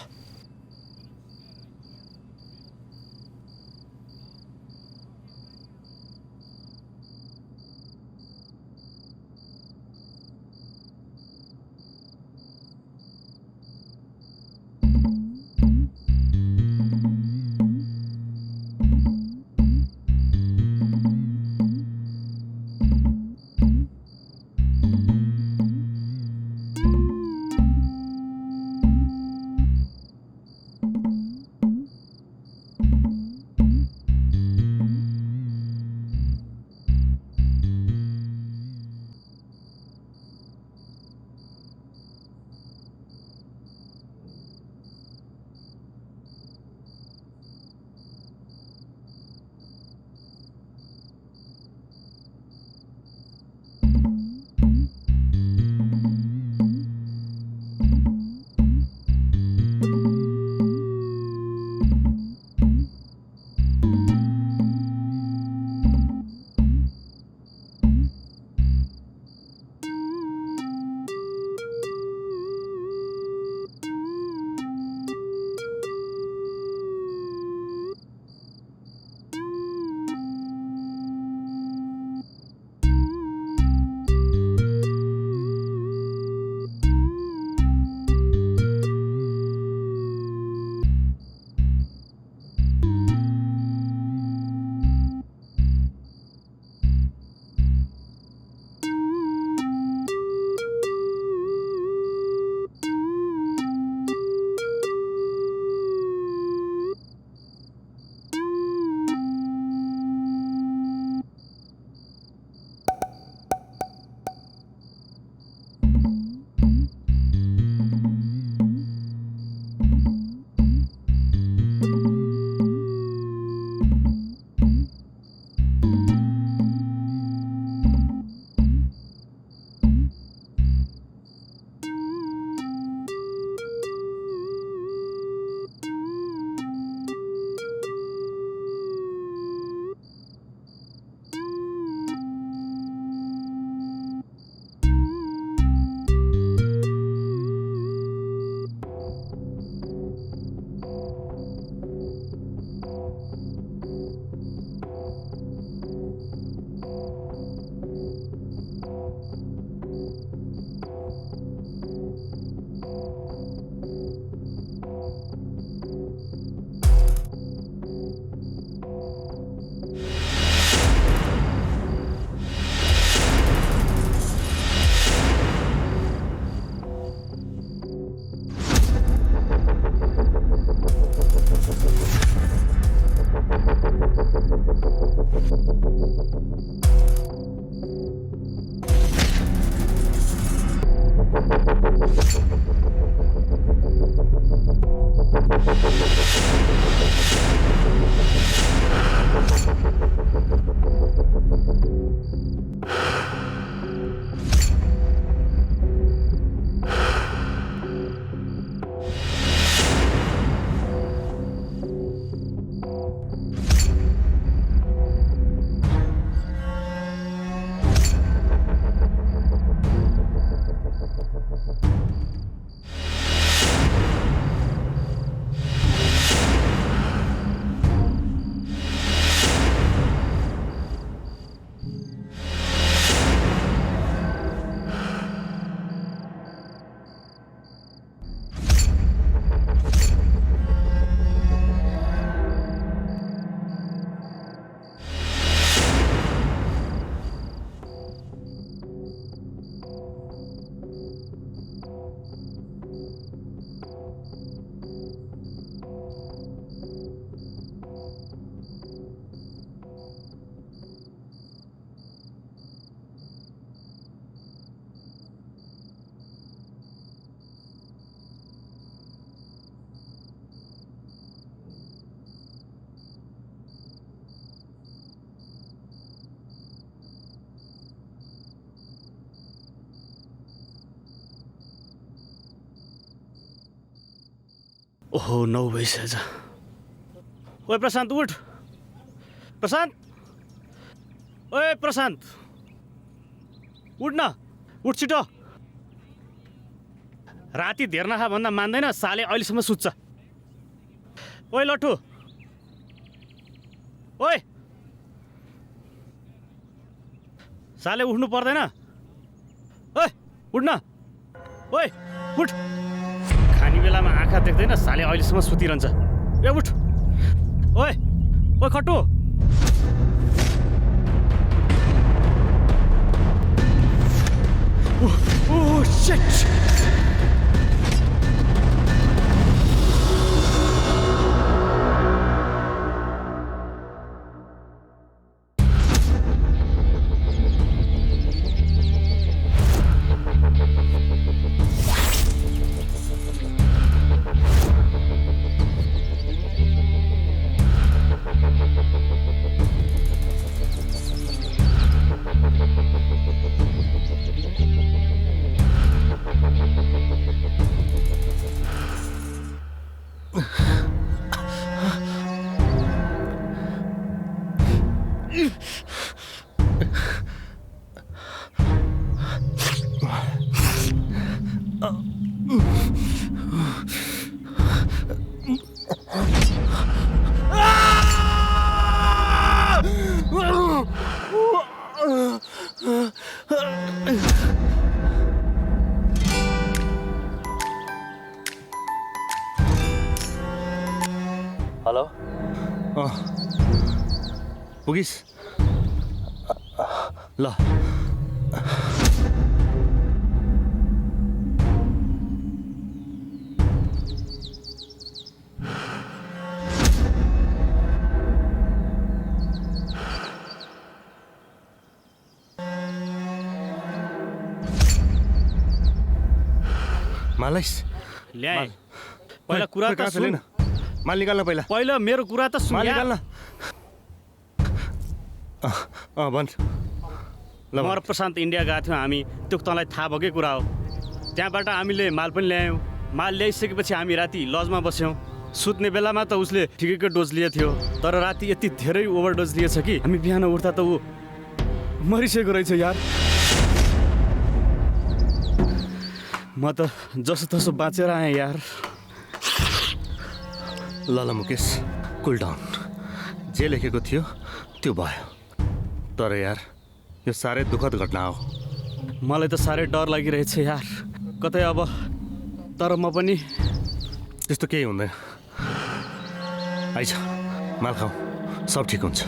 ओहो 9 भइसकेछ। ओए प्रशान्त उठ, प्रशान्त, ओए प्रशान्त उठ न, उठ छिटो। राति धेर नखा भन्दा मान्दैन, साले अहिलेसम्म सुत्छ। ओए लट्ठु, ओए साले उठ्नु पर्दैन? ओए उठ न, ओए उठ। खाने बेलामा आँखा देख्दैन, साले अहिलेसम्म सुतिरहन्छ। ए उठ, ओए ओए खट्टु। Oh shit. हेलो पुगिस ल मालैस ल्याए पहिला कुरा त सुन। माल निकाल्न पहिला मेरो कुरा त सुन। माल निकाल्न। भन् ल म र प्रशान्त इन्डिया गएको थियौँ हामी, त्यो तँलाई थाहा भएकै कुरा हो। त्यहाँबाट हामीले माल पनि ल्यायौँ। माल ल्याइसकेपछि हामी राति लजमा बस्यौँ। सुत्ने बेलामा त उसले ठिकैको डोज लिएको थियो, तर राति यति धेरै ओभरडोज लिएछ कि हामी बिहान उठ्दा त ऊ मरिसकेको रहेछ यार। म त जसो तसो बाँचेर आएँ यार। ल ल मुकेश कुल डाउन। जे लेखेको थियो त्यो भयो, तर यार यो साह्रै दुःखद घटना हो। मलाई त साह्रै डर लागिरहेछ यार कतै अब, तर म पनि त्यस्तो केही हुँदैन। आइज माल खाऊ, सब ठिक हुन्छ।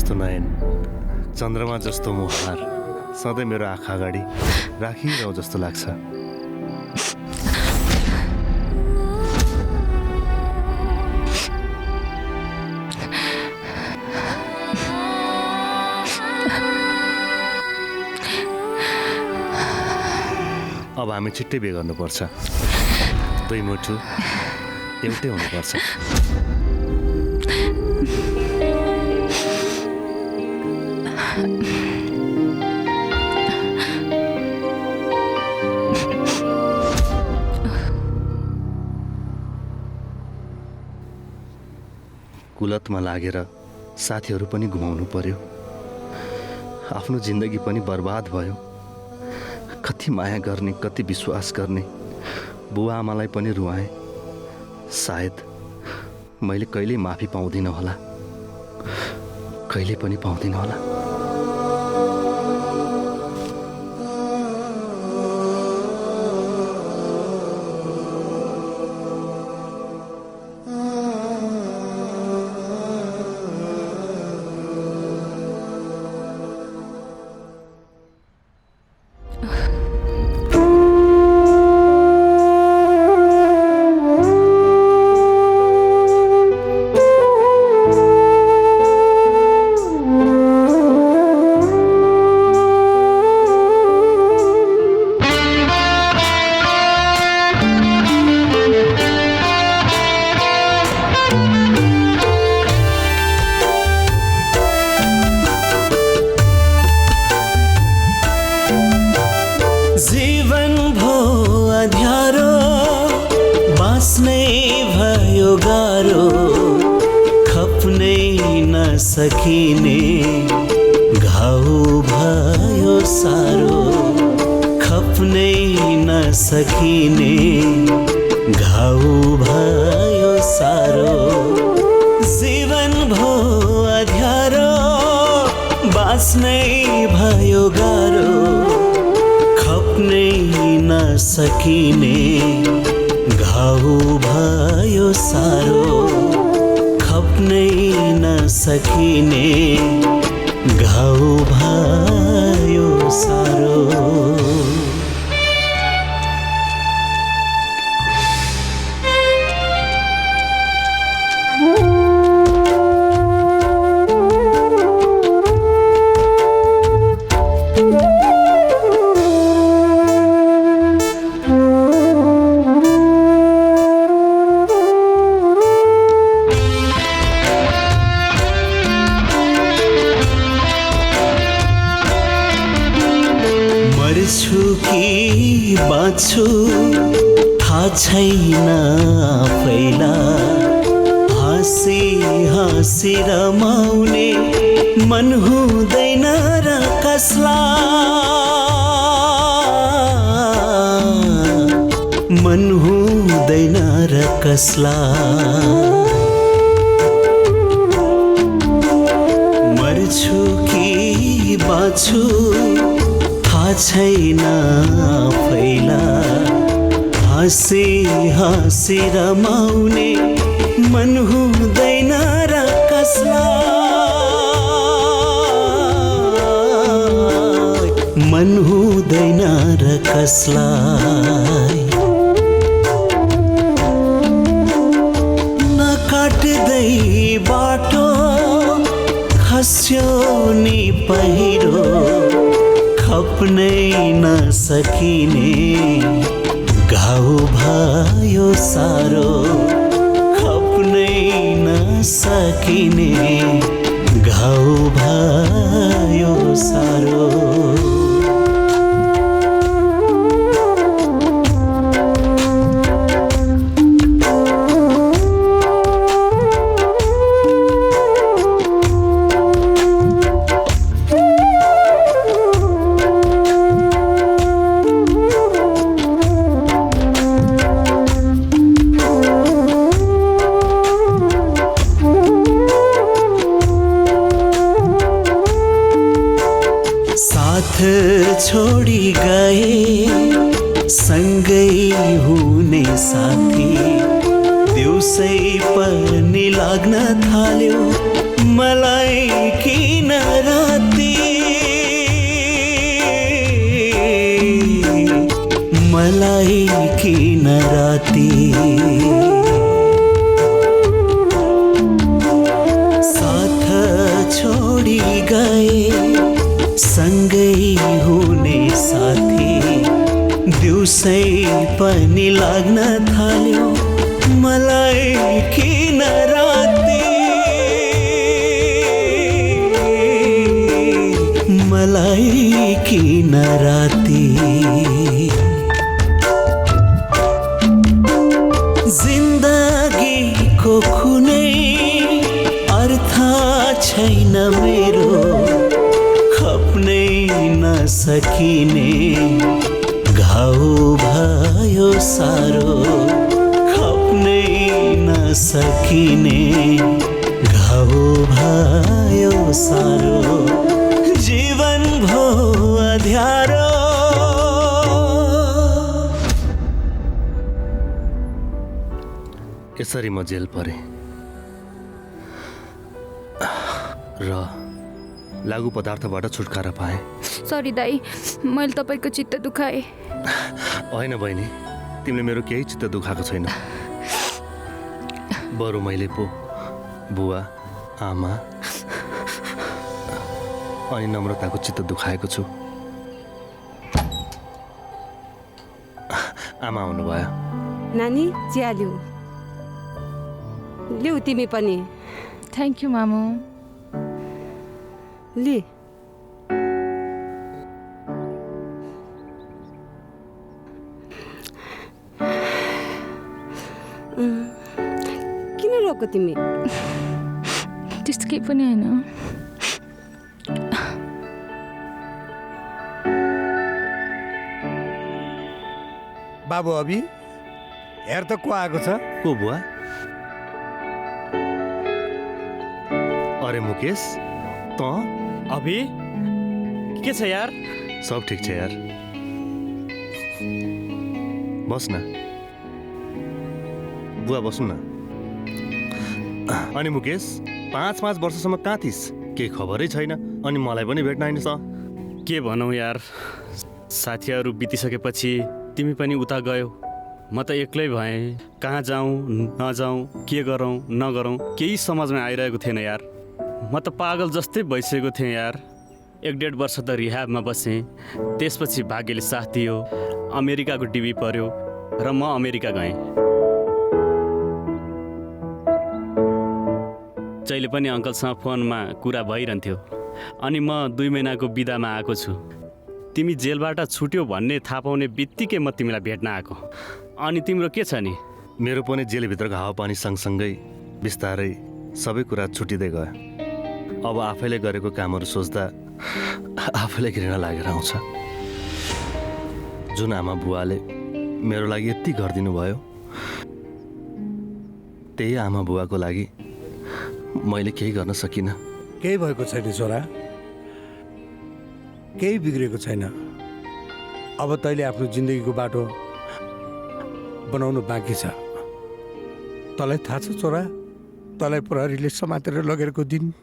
जस्तो नयन, चन्द्रमा जस्तो मुहार सधैँ मेरो आँखा अगाडि राखिरहँ जस्तो लाग्छ। अब हामी छिट्टै बिहे गर्नुपर्छ। दुई मुठु एउटै हुनुपर्छ। कुलतमा लागेर साथीहरू पनि गुमाउनु पर्यो, आफ्नो जिन्दगी पनि बर्बाद भयो। कति माया गर्ने, कति विश्वास गर्ने, बुवा आमालाई पनि रुवाएँ। सायद मैले कहिल्यै माफी पाउँदिनँ होला, कहिले पनि पाउँदिनँ होला। सकिने घाउ भयो सारो, खप्नै नसकिने घाउ भयो सारो। जीवन भो अध्यारो, बाँच्नै भयो गाह्रो, खप्नै नसकिने घाउ भयो सारो, खप्नै नसकिने घाउ भयो सारो। बाँच्छु थाहा छैन पहिला, हाँसी हाँसी रमाउने मन हुँदैन र कसलाई, मन हुँदैन र कसलाई। मर्छु कि बाँच्छु छैन पहिला, हाँसी हाँसी रमाउने मन हुँदैन र कसलाई, मन हुँदैन र कसलाई। नकाट्दै बाटो खस्यो नि पहिरो, खप्नै नसकिने घाउ भयो सारो, खप्नै नसकिने घाउ भयो सारो। छोडी गए सँगै हुने साथी, दिउँसै पनि लाग्न थाल्यो मलाई किन राती, मलाई किन राती, साथ छोडी गए सँगै हुने साथी, दिउँसै पनि लाग्न थाल्यो मलाई किन राती, मलाई किन राती। जिन्दगीको कुनै अर्थ छैन मेरो, खप्नै नसकिने घाउ भयो सारो, खप्नै नसकिने घाउ भयो सारो, जीवन भो अध्यारो। यसरी म जेल परेँ र लागु पदार्थबाट छुटकारा पाएँ। सरी दाई, मैले तपाईँको चित्त दुखाएँ। होइन बहिनी, तिमीले मेरो केही चित्त दुखाएको छैन। बरु मैले पो बुवा, आमा अनि नम्रताको चित्त दुखाएको छु। आमा आउनुभयो। नानी चिया लिऊ, लिऊ तिमी पनि। थ्याङ्क यू मामु। लि किन रोको तिमी? त्यस्तो केही पनि होइन। बाबु अभि, हेर त को आएको छ? को बुवा? अरे मुकेश, त अभि के छ यार? सब ठिक छ यार, बस न बुवा, बस्नु न। अनि मुकेश, 5 वर्षसम्म कहाँ थिइस्? केही खबरै छैन, अनि मलाई पनि भेट्न आइनस्। के भनौँ यार, साथीहरू बितिसकेपछि तिमी पनि उता गयौ, म त एक्लै भएँ। कहाँ जाउँ नजाउँ, के गरौँ नगरौँ, केही समझमा आइरहेको थिएन यार। म त पागल जस्तै भइसकेको थिएँ यार। 1.5 वर्ष त रिहाबमा बसेँ, त्यसपछि भाग्यले साथ दियो, अमेरिकाको डिबी पर्यो र म अमेरिका गएँ। जहिले पनि अङ्कलसँग फोनमा कुरा भइरहन्थ्यो, अनि म 2 महिनाको बिदामा आएको छु। तिमी जेलबाट छुट्यो भन्ने थाहा पाउने बित्तिकै म तिमीलाई भेट्न आएको। अनि तिम्रो के छ नि? मेरो पनि जेलभित्रको हावापानी सँगसँगै बिस्तारै सबै कुरा छुटिँदै गयो। अब आफैले गरेको कामहरू सोच्दा आफैलाई घृणा लागेर आउँछ। जुन आमा बुवाले मेरो लागि यति गरिदिनु भयो, त्यही आमा बुवाको लागि मैले केही गर्न सकिनँ। केही भएको छैन छोरा, केही बिग्रेको छैन। अब तैँले आफ्नो जिन्दगीको बाटो बनाउनु बाँकी छ। तँलाई थाहा छ छोरा, तँलाई प्रहरीले समातेर लगेको दिन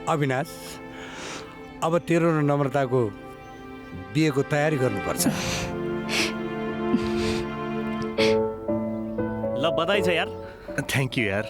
अविनाश, अब तेरो र नम्रताको बिहेको तयारी गर्नुपर्छ। ल बधाई छ यार। थ्याङ्क यू यार।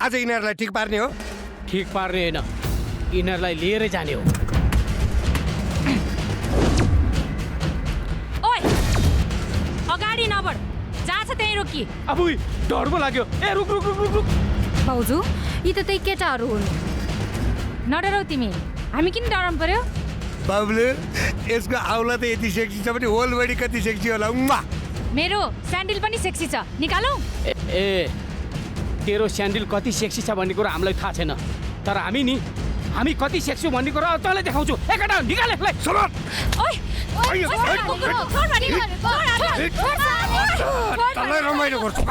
आज यिनीहरूलाई ठिक पार्ने हो? ठिक पार्ने होइन, यिनीहरूलाई लिएरै जाने हो। ओइ, अगाडि नबढ, जहाँ छ त्यहीँ रोकी। अब डर पो लाग्यो। ए रुक रुक रुक रुक रुक। भाउजू यी त त्यही केटाहरू हुन्। नडराउ तिमी, हामी किन डराउनु पर्यो? बाबुले यसको आउला त यति सेक्सी छ भने होल बडी कति सेक्सी होला। मेरो स्यान्डल पनि सेक्सी छ, निकालौ। ए तेरो स्यान्डल कति सेक्सी छ भन्ने कुरा हामीलाई थाहा छैन, तर हामी कति सेक्सी भन्ने कुरा तँलाई देखाउँछु। एकटा निकाल यसलाई। सुन तँलाई रमाइलो गर्छु।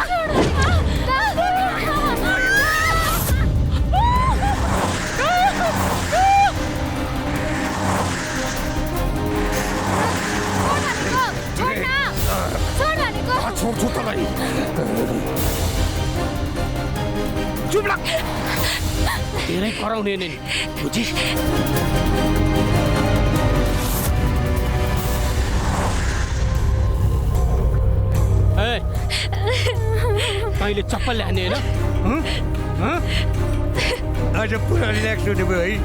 छोड्छु तँलाई। चुप लाग। धेरै कराउने नि, बुझिस? तैँले चप्पल ल्याउने होइन? आज पुरा रिल्याक्स हुने भयो है।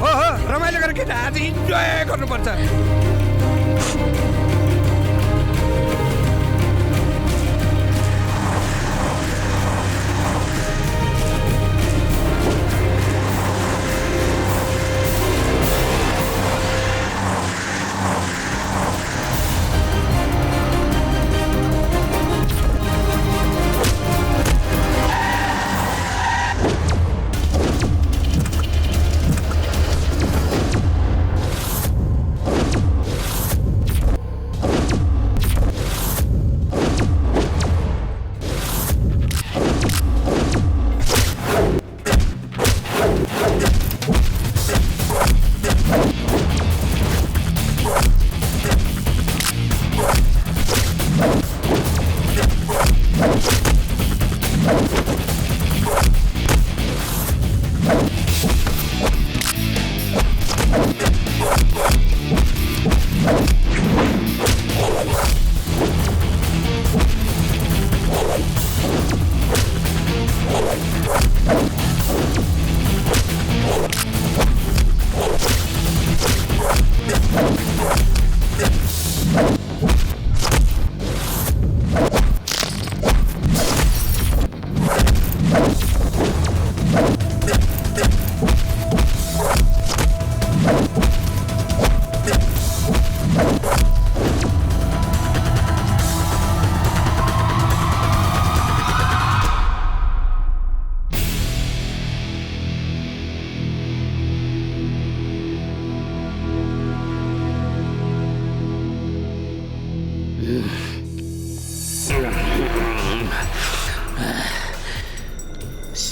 हो रमाइलो गरेर केटा आज इन्जोय गर्नुपर्छ।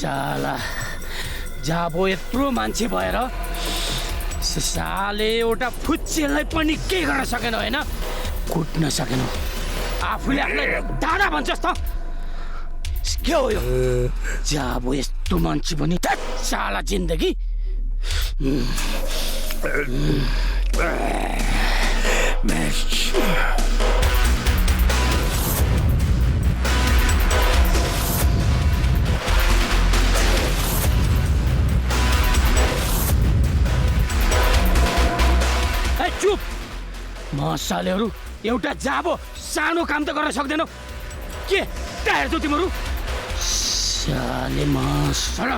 साला जाबो यत्रो मान्छे भएर साले एउटा फुच्चेलाई पनि के गर्न सकेन होइन, कुट्न सकेन। आफूले आफूलाई दादा भन्छस् त? के हो यो? जाबो यस्तो मान्छे पनि साला जिन्दगी। चुप मसालेहरू, एउटा जाबो सानो काम त गर्न सक्दैनौ? के टायर छौ तिमीहरू? साले मसला।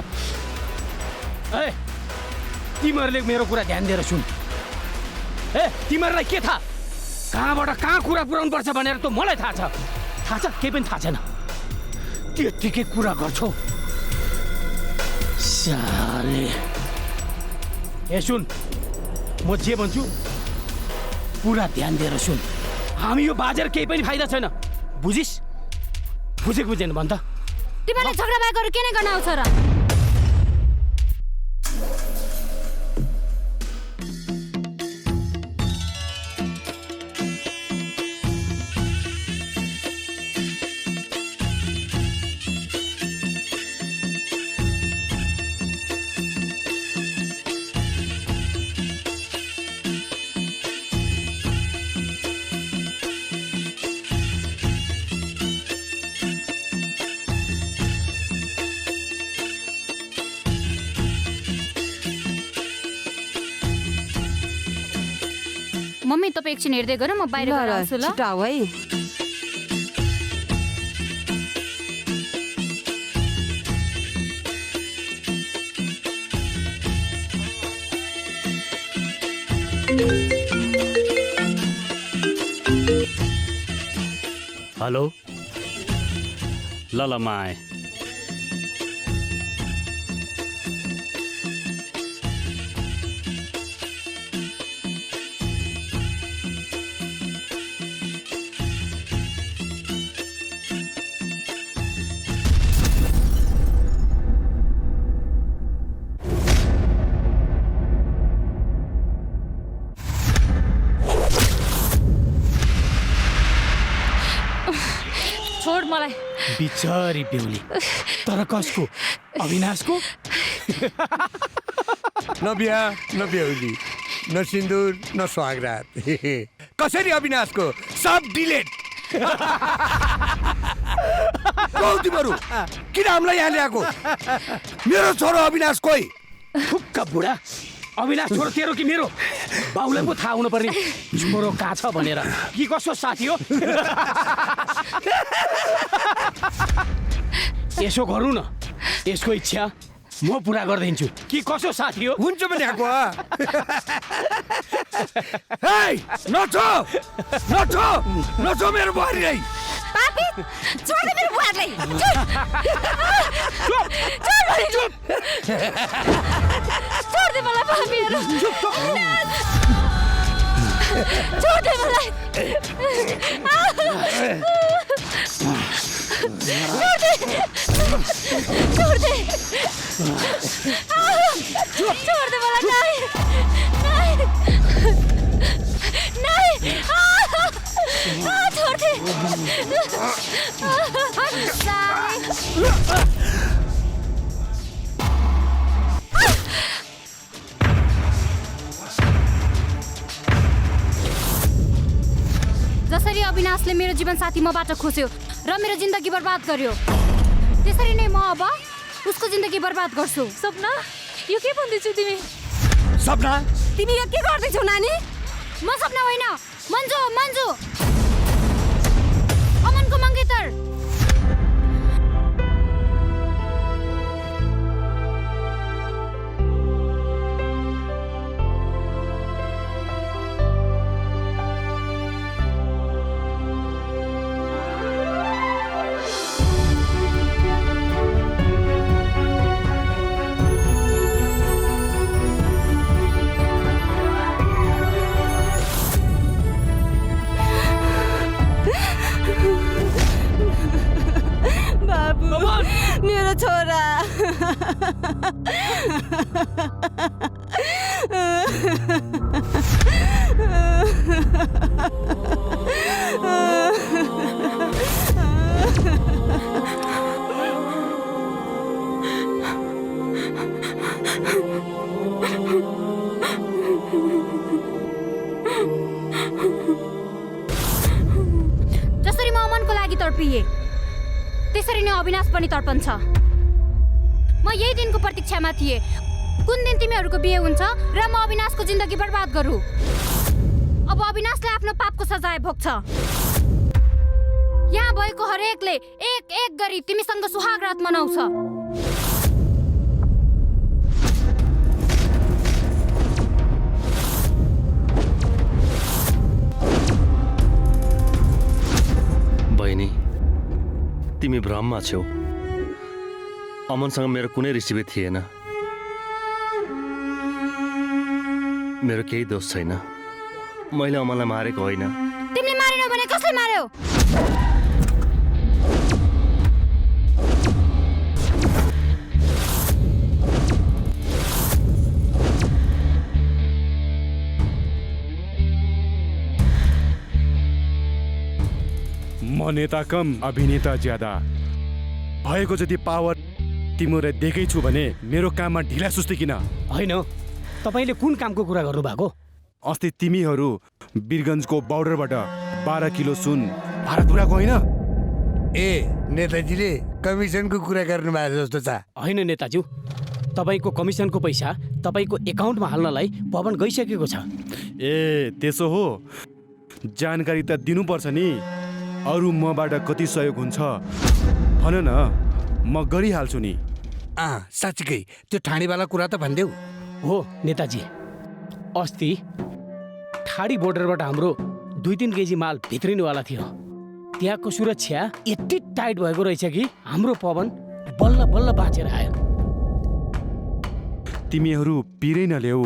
ए तिमीहरूले मेरो कुरा ध्यान दिएर सुन। तिमीहरूलाई के थाहा कहाँबाट कहाँ कुरा पुर्याउनु पर्छ भनेर त मलाई थाहा छ। थाहा छ? केही पनि थाहा छैन। त्यतिकै कुरा गर्छौ साले। ए सुन, म जे भन्छु पुरा ध्यान दिएर सुन। हामी यो बाजेर केही पनि फाइदा छैन, बुझिस? बुझेको बुझेन भन् त? तिमीलाई झगडा बाहेक के नै गर्न आउँछ र? मम्मी तपाईँ एकछिन हेर्दै गर, म बाहिर गएर आउँछु ल। छिटो आऊ है। हेलो ल ल म आएँ छोड मलाई। बिचारी बेहुली, तर कसको? अविनाशको? न बिहा न बेहुली, न सिन्दुर न स्वागरात। कसरी अविनाशको? सब डिलेट। तिमीहरू किन हामीलाई यहाँ ल्याएको? मेरो छोरो अविनाश कोही? फुक्का बुढा, अविनाश छोरो तेरो कि मेरो? बाउलाई पो थाहा हुनुपर्ने छोरो कहाँ छ भनेर। कि कसो साथी हो? यसो गरौँ न, यसको इच्छा म पुरा गरिदिन्छु। कि कसो साथी हो? हुन्छ भने आएको नचो नचो नचो मेरो बुहारीलाई। पापी, छोड दे मेरो बुहारीलाई। छोड दे मलाई पापीहरू। छोड दे मलाई। छोड दे मलाई। नहीं, छोड़ दे। जसरी अविनाशले मेरो जीवन साथी मबाट खोस्यो र मेरो जिन्दगी बर्बाद गर्यो, त्यसरी नै म अब उसको जिन्दगी बर्बाद गर्छु। सपना, यो के भन्दैछौ तिमी? सपना, तिमी यो के गर्दैछौ नानी? म सपना होइन, मन्जु मन्जु, अमनको मङ्गेतर। मेरो छोरा। जसरी म अमनको लागि तडपिए, त्यसरी नै अविनाश पनि तडपन्छ। म यही दिनको प्रतीक्षामा थिएँ, कुन दिन तिमीहरूको बिहे हुन्छ र म अविनाशको जिन्दगी बर्बाद गरौँ। अब अविनाशले आफ्नो पापको सजाय भोग्छ। यहाँ भएको हरेकले एक एक गरी तिमीसँग सुहाग रात मनाउँछ। बहिनी, तिमी भ्रममा छौ। अमनसँग मेरो कुनै रिसिभे थिएन। मेरो केही दोष छैन। मैले अमनलाई मारेको होइन। तिमीले मारेनौ भने कसले मार्यो? म नेता कम अभिनेता ज्यादा। भएको जति पावर तिमीलाई देखेछु भने मेरो काममा ढिला सुस्ती किन? होइन, तपाईँले कुन कामको कुरा गर्नुभएको? अस्ति तिमीहरू वीरगन्जको बर्डरबाट 12 किलो सुन भारत पुऱ्याएको होइन? ए, नेताजीले कमिसनको कुरा गर्नुभएको जस्तो छ। होइन नेताज्यू, तपाईँको कमिसनको पैसा तपाईँको एकाउन्टमा हाल्नलाई पवन गइसकेको छ। ए, त्यसो हो। जानकारी त दिनुपर्छ नि। अरू मबाट कति सहयोग हुन्छ भन न, म गरिहाल्छु नि। साँच्चीकै त्यो ठानेवाला कुरा त भनिदेऊ। हो नेताजी, अस्ति ठाडी बोर्डरबाट हाम्रो 2-3 केजी माल भित्रिनेवाला थियो। त्यहाँको सुरक्षा यति टाइट भएको रहेछ कि हाम्रो पवन बल्ल बल्ल बाँचेर आयो। तिमीहरू पिरै नल्याऊ,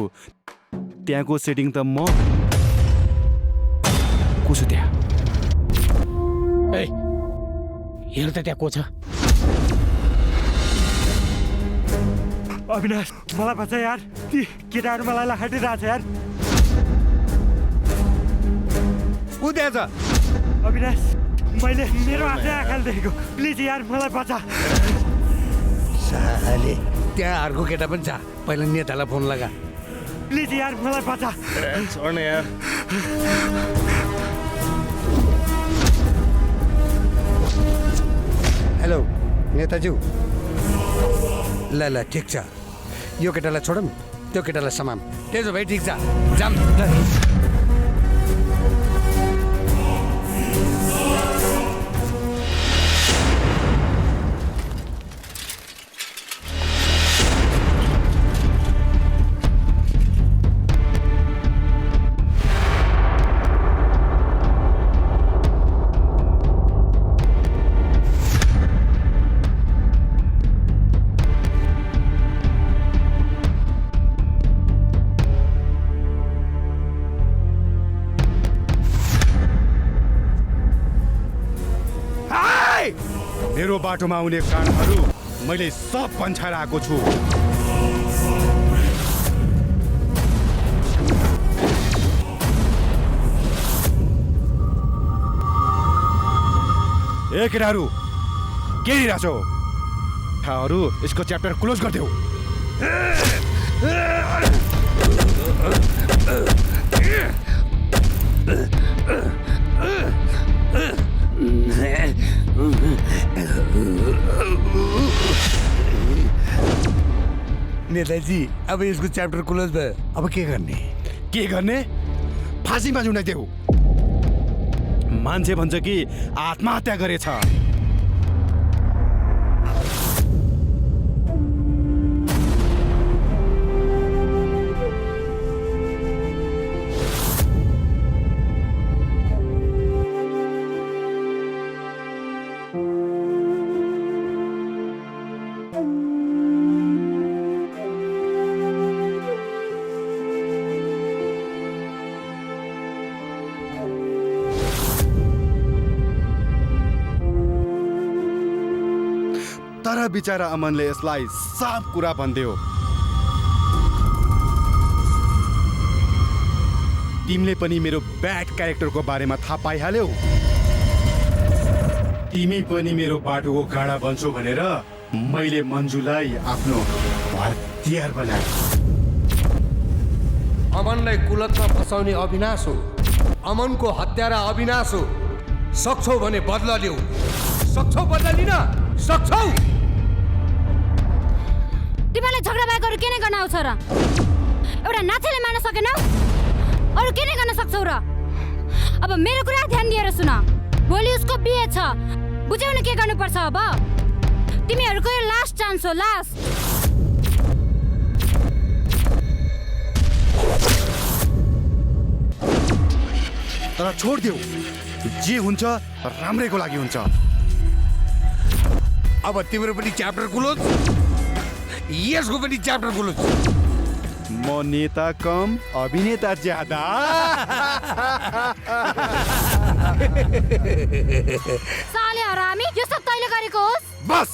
त्यहाँको सेटिङ त म कसो त्यहाँ। ए हेर त त्यहाँ को छ। अविनाश मलाई बचा यार, ती केटाहरू मलाई लखाटिरहेछ यार। ऊ त्यहाँ छ। अविनाश मैले मेरो आफ्नै आँखाले देखेको, प्लिज यार मलाई बचा। साले त्यहाँ अर्को केटा पनि छ, पहिला नेतालाई फोन लगा। प्लिज यार मलाई बचा। छोड्न यार। हेलो नेताज्यू। ल ल ठिक छ, यो केटालाई छोडौँ, त्यो केटालाई समाम। त्यसो भए ठिक छ, जाम। मेरो बाटोमा आउने काँडाहरू मैले सब पन्छाएर आएको छु। ए केटाहरू के हेरिरहेछौ? थाहरू यसको च्याप्टर क्लोज गरिदेऊ। नेताजी अब यसको च्याप्टर क्लोज भयो, अब के गर्ने? के गर्ने? फाँसीमा जुनाइदेऊ। मान्छे भन्छ कि आत्महत्या गरेछ। तर बिचारा अमनले यसलाई साफ कुरा भन्दियो। तिमीले पनि मेरो ब्याड क्यारेक्टरको बारेमा थाहा पाइहाल्यौ। तिमी पनि मेरो बाटोको काँडा बन्छौ भनेर मैले मन्जुलाई आफ्नो हतियार बनाए। अमनलाई कुलतमा फसाउने अविनाश हो, अमनको हत्यारा अविनाश हो। सक्छौ भने बदला लिऊ। सक्छौ बदला लिन? सक्छौ? तिमीलाई झगडा बाहेकहरू के नै गर्न आउँछ र? एउटा नाचेले मार्न सकेन, अरू के नै गर्न सक्छौ र? अब मेरो कुरा ध्यान दिएर सुन। भोलि उसको बिहे छ, बुझ्यौ न के गर्नुपर्छ अब? तिमीहरूको यो लास्ट चान्स हो, लास्ट। तर छोडिदेऊ, जे हुन्छ राम्रैको लागि हुन्छ। अब तिम्रो पनि च्याप्टर क्लोज, यसको पनि च्याप्टर क्लोज। म नेता कम अभिनेता ज्यादा। साले हरामी, यो सब तैँले गरेको होस्? बस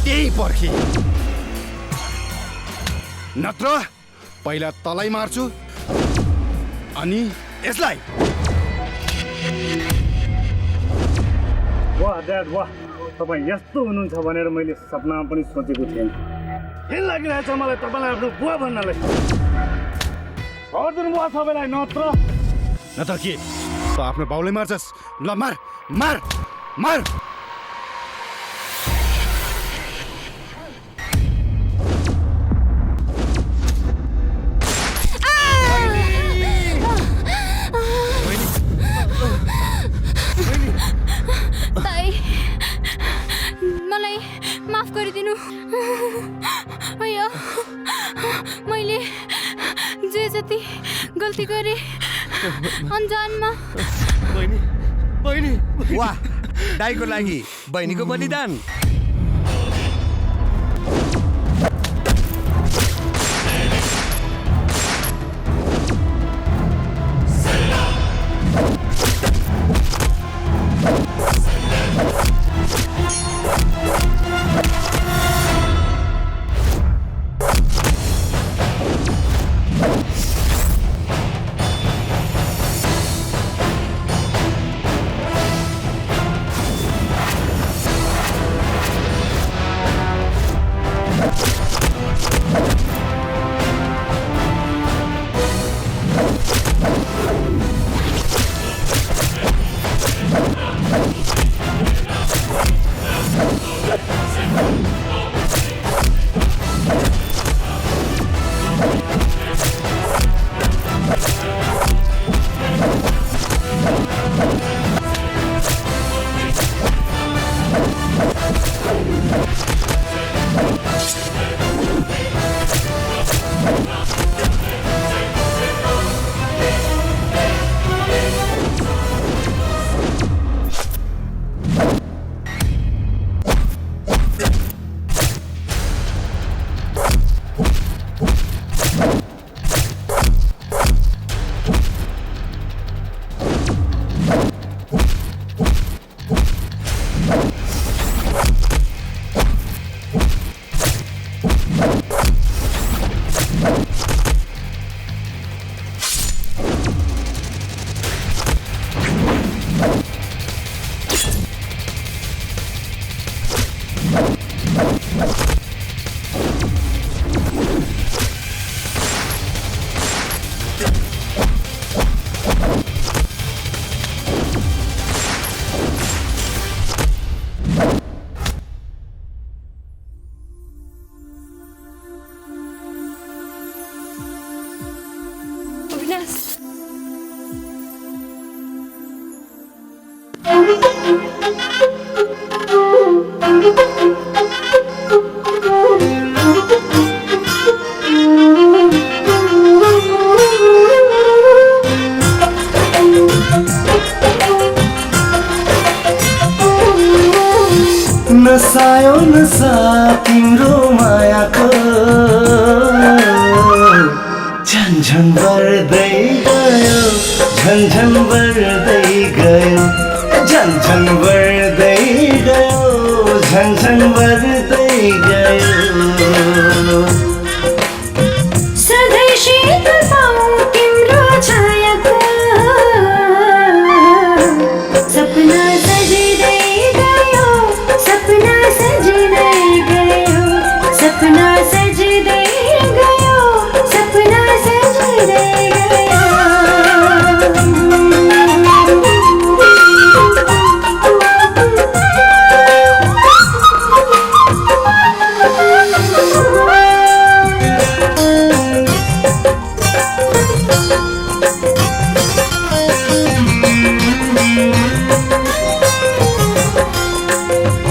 त्यही पर्खे, नत्र पहिला तलाई मार्छु अनि यसलाई। वाह ड्याड वाह, तपाईँ यस्तो हुनुहुन्छ भनेर मैले सपनामा पनि सोचेको थिएन। फेरि लागिरहेछ मलाई तपाईँलाई आफ्नो बुवा भन्नलाई। गरिदिनु बुवा सबैलाई, नत्र के त आफ्नो बाउले मार्छस्? ल मार मार मार। मलाई माफ गरिदिनु। मैले जे जति गल्ती गरे अनजानमा। बहिनी वाह, दाइको लागि बहिनीको बलिदान। नसायो नसा तिम्रो मायाको झन्झन बढ्दै गयो, झन्झन बढ्दै गयो, झन्झन बढ्दै गयो, झन्झन बढ्दै गयो। सधैँ शीतल पाऊँ तिम्रो छायाको सपना सजिँदै गयो, सपना सजिँदै गयो, सपना सजिँदै गयो, सपना सजिँदै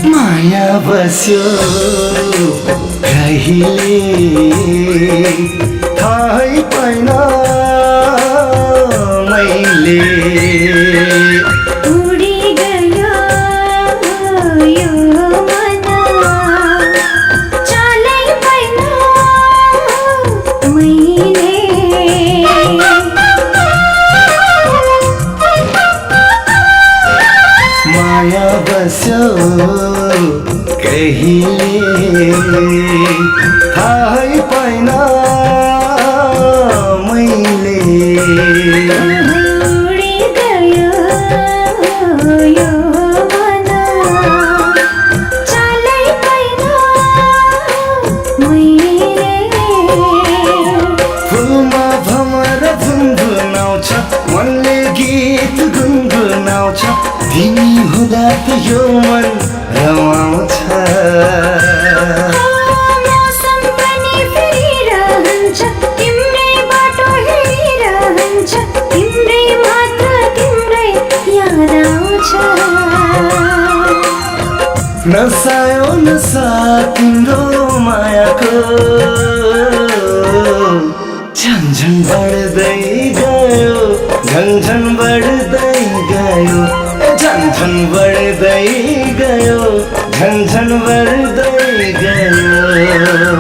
माया बस्यो कहिले थाहै पाइन मैले, उडी गयो यो मन चालै पाइन मैले। माया बस्यो कहिले थाहै पाइन मैले, उडी गयो यो मन चालै पाइन मैले। फुलमा भमर झुन्झुनाउँछ, मनले गीत गुनगुनाउँछ, तिमी हुँदा त यो मन रमाउँछ। मौसम पनि फेरिरहन्छ, तिम्रै बाटो हिँडिरहन्छ, तिम्रै मात्र तिम्रै याद आउँछ। नसायो नसा तिम्रो मायाको झन्झन बढ्दै गयो झन्झन बढ्दै गयो झन्झन बढ्दै गयो झन्झन बढ्दै गयो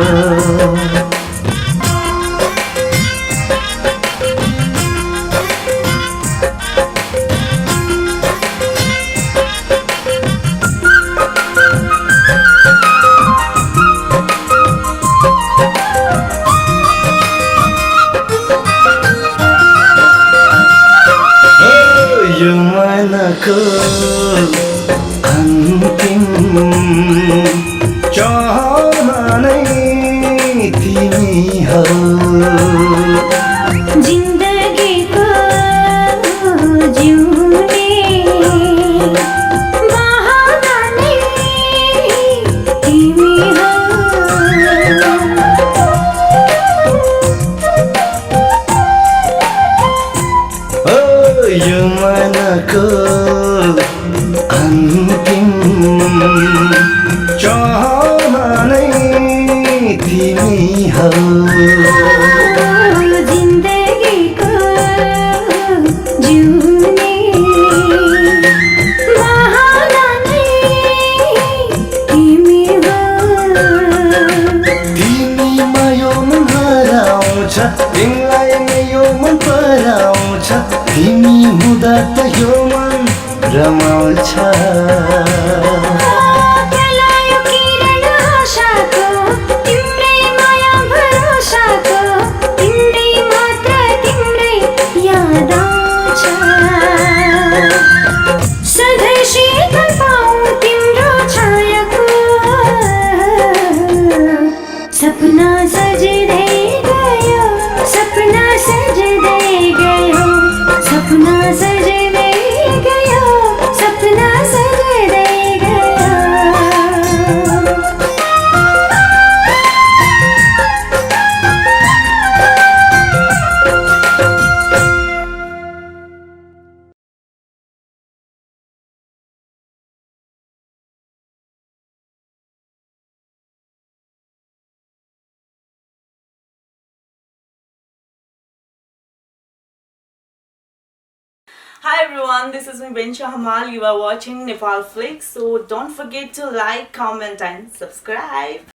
यो मनको अन्तिम चाहना नै तिमी हो जिन्दगीको जिउने बहाना नै तिमी हो यो मनको अन्तिम चाहना नै तिमी हो जिन्दगीको जिउने बहाना नै तिमी हो तिमीमा यो मन हराउँछ तिमीलाई नै यो मन पराउँछ तिमी हुँदा त यो मन रमाउँछ केलायो किरण आशाको तिम्रै माया भरोसाको तिम्रै मात्र तिम्रै याद आउँछ सधैँ शीतल पाऊँ तिम्रो छायाको सपना सजिँदै गयो सपना सजिँदै गयो सपना सजिँदै गयो सपना सजिँदै गयो Hi everyone, this is me Bensha Hamal. You are watching Nepal Flix. So don't forget to like, comment and subscribe.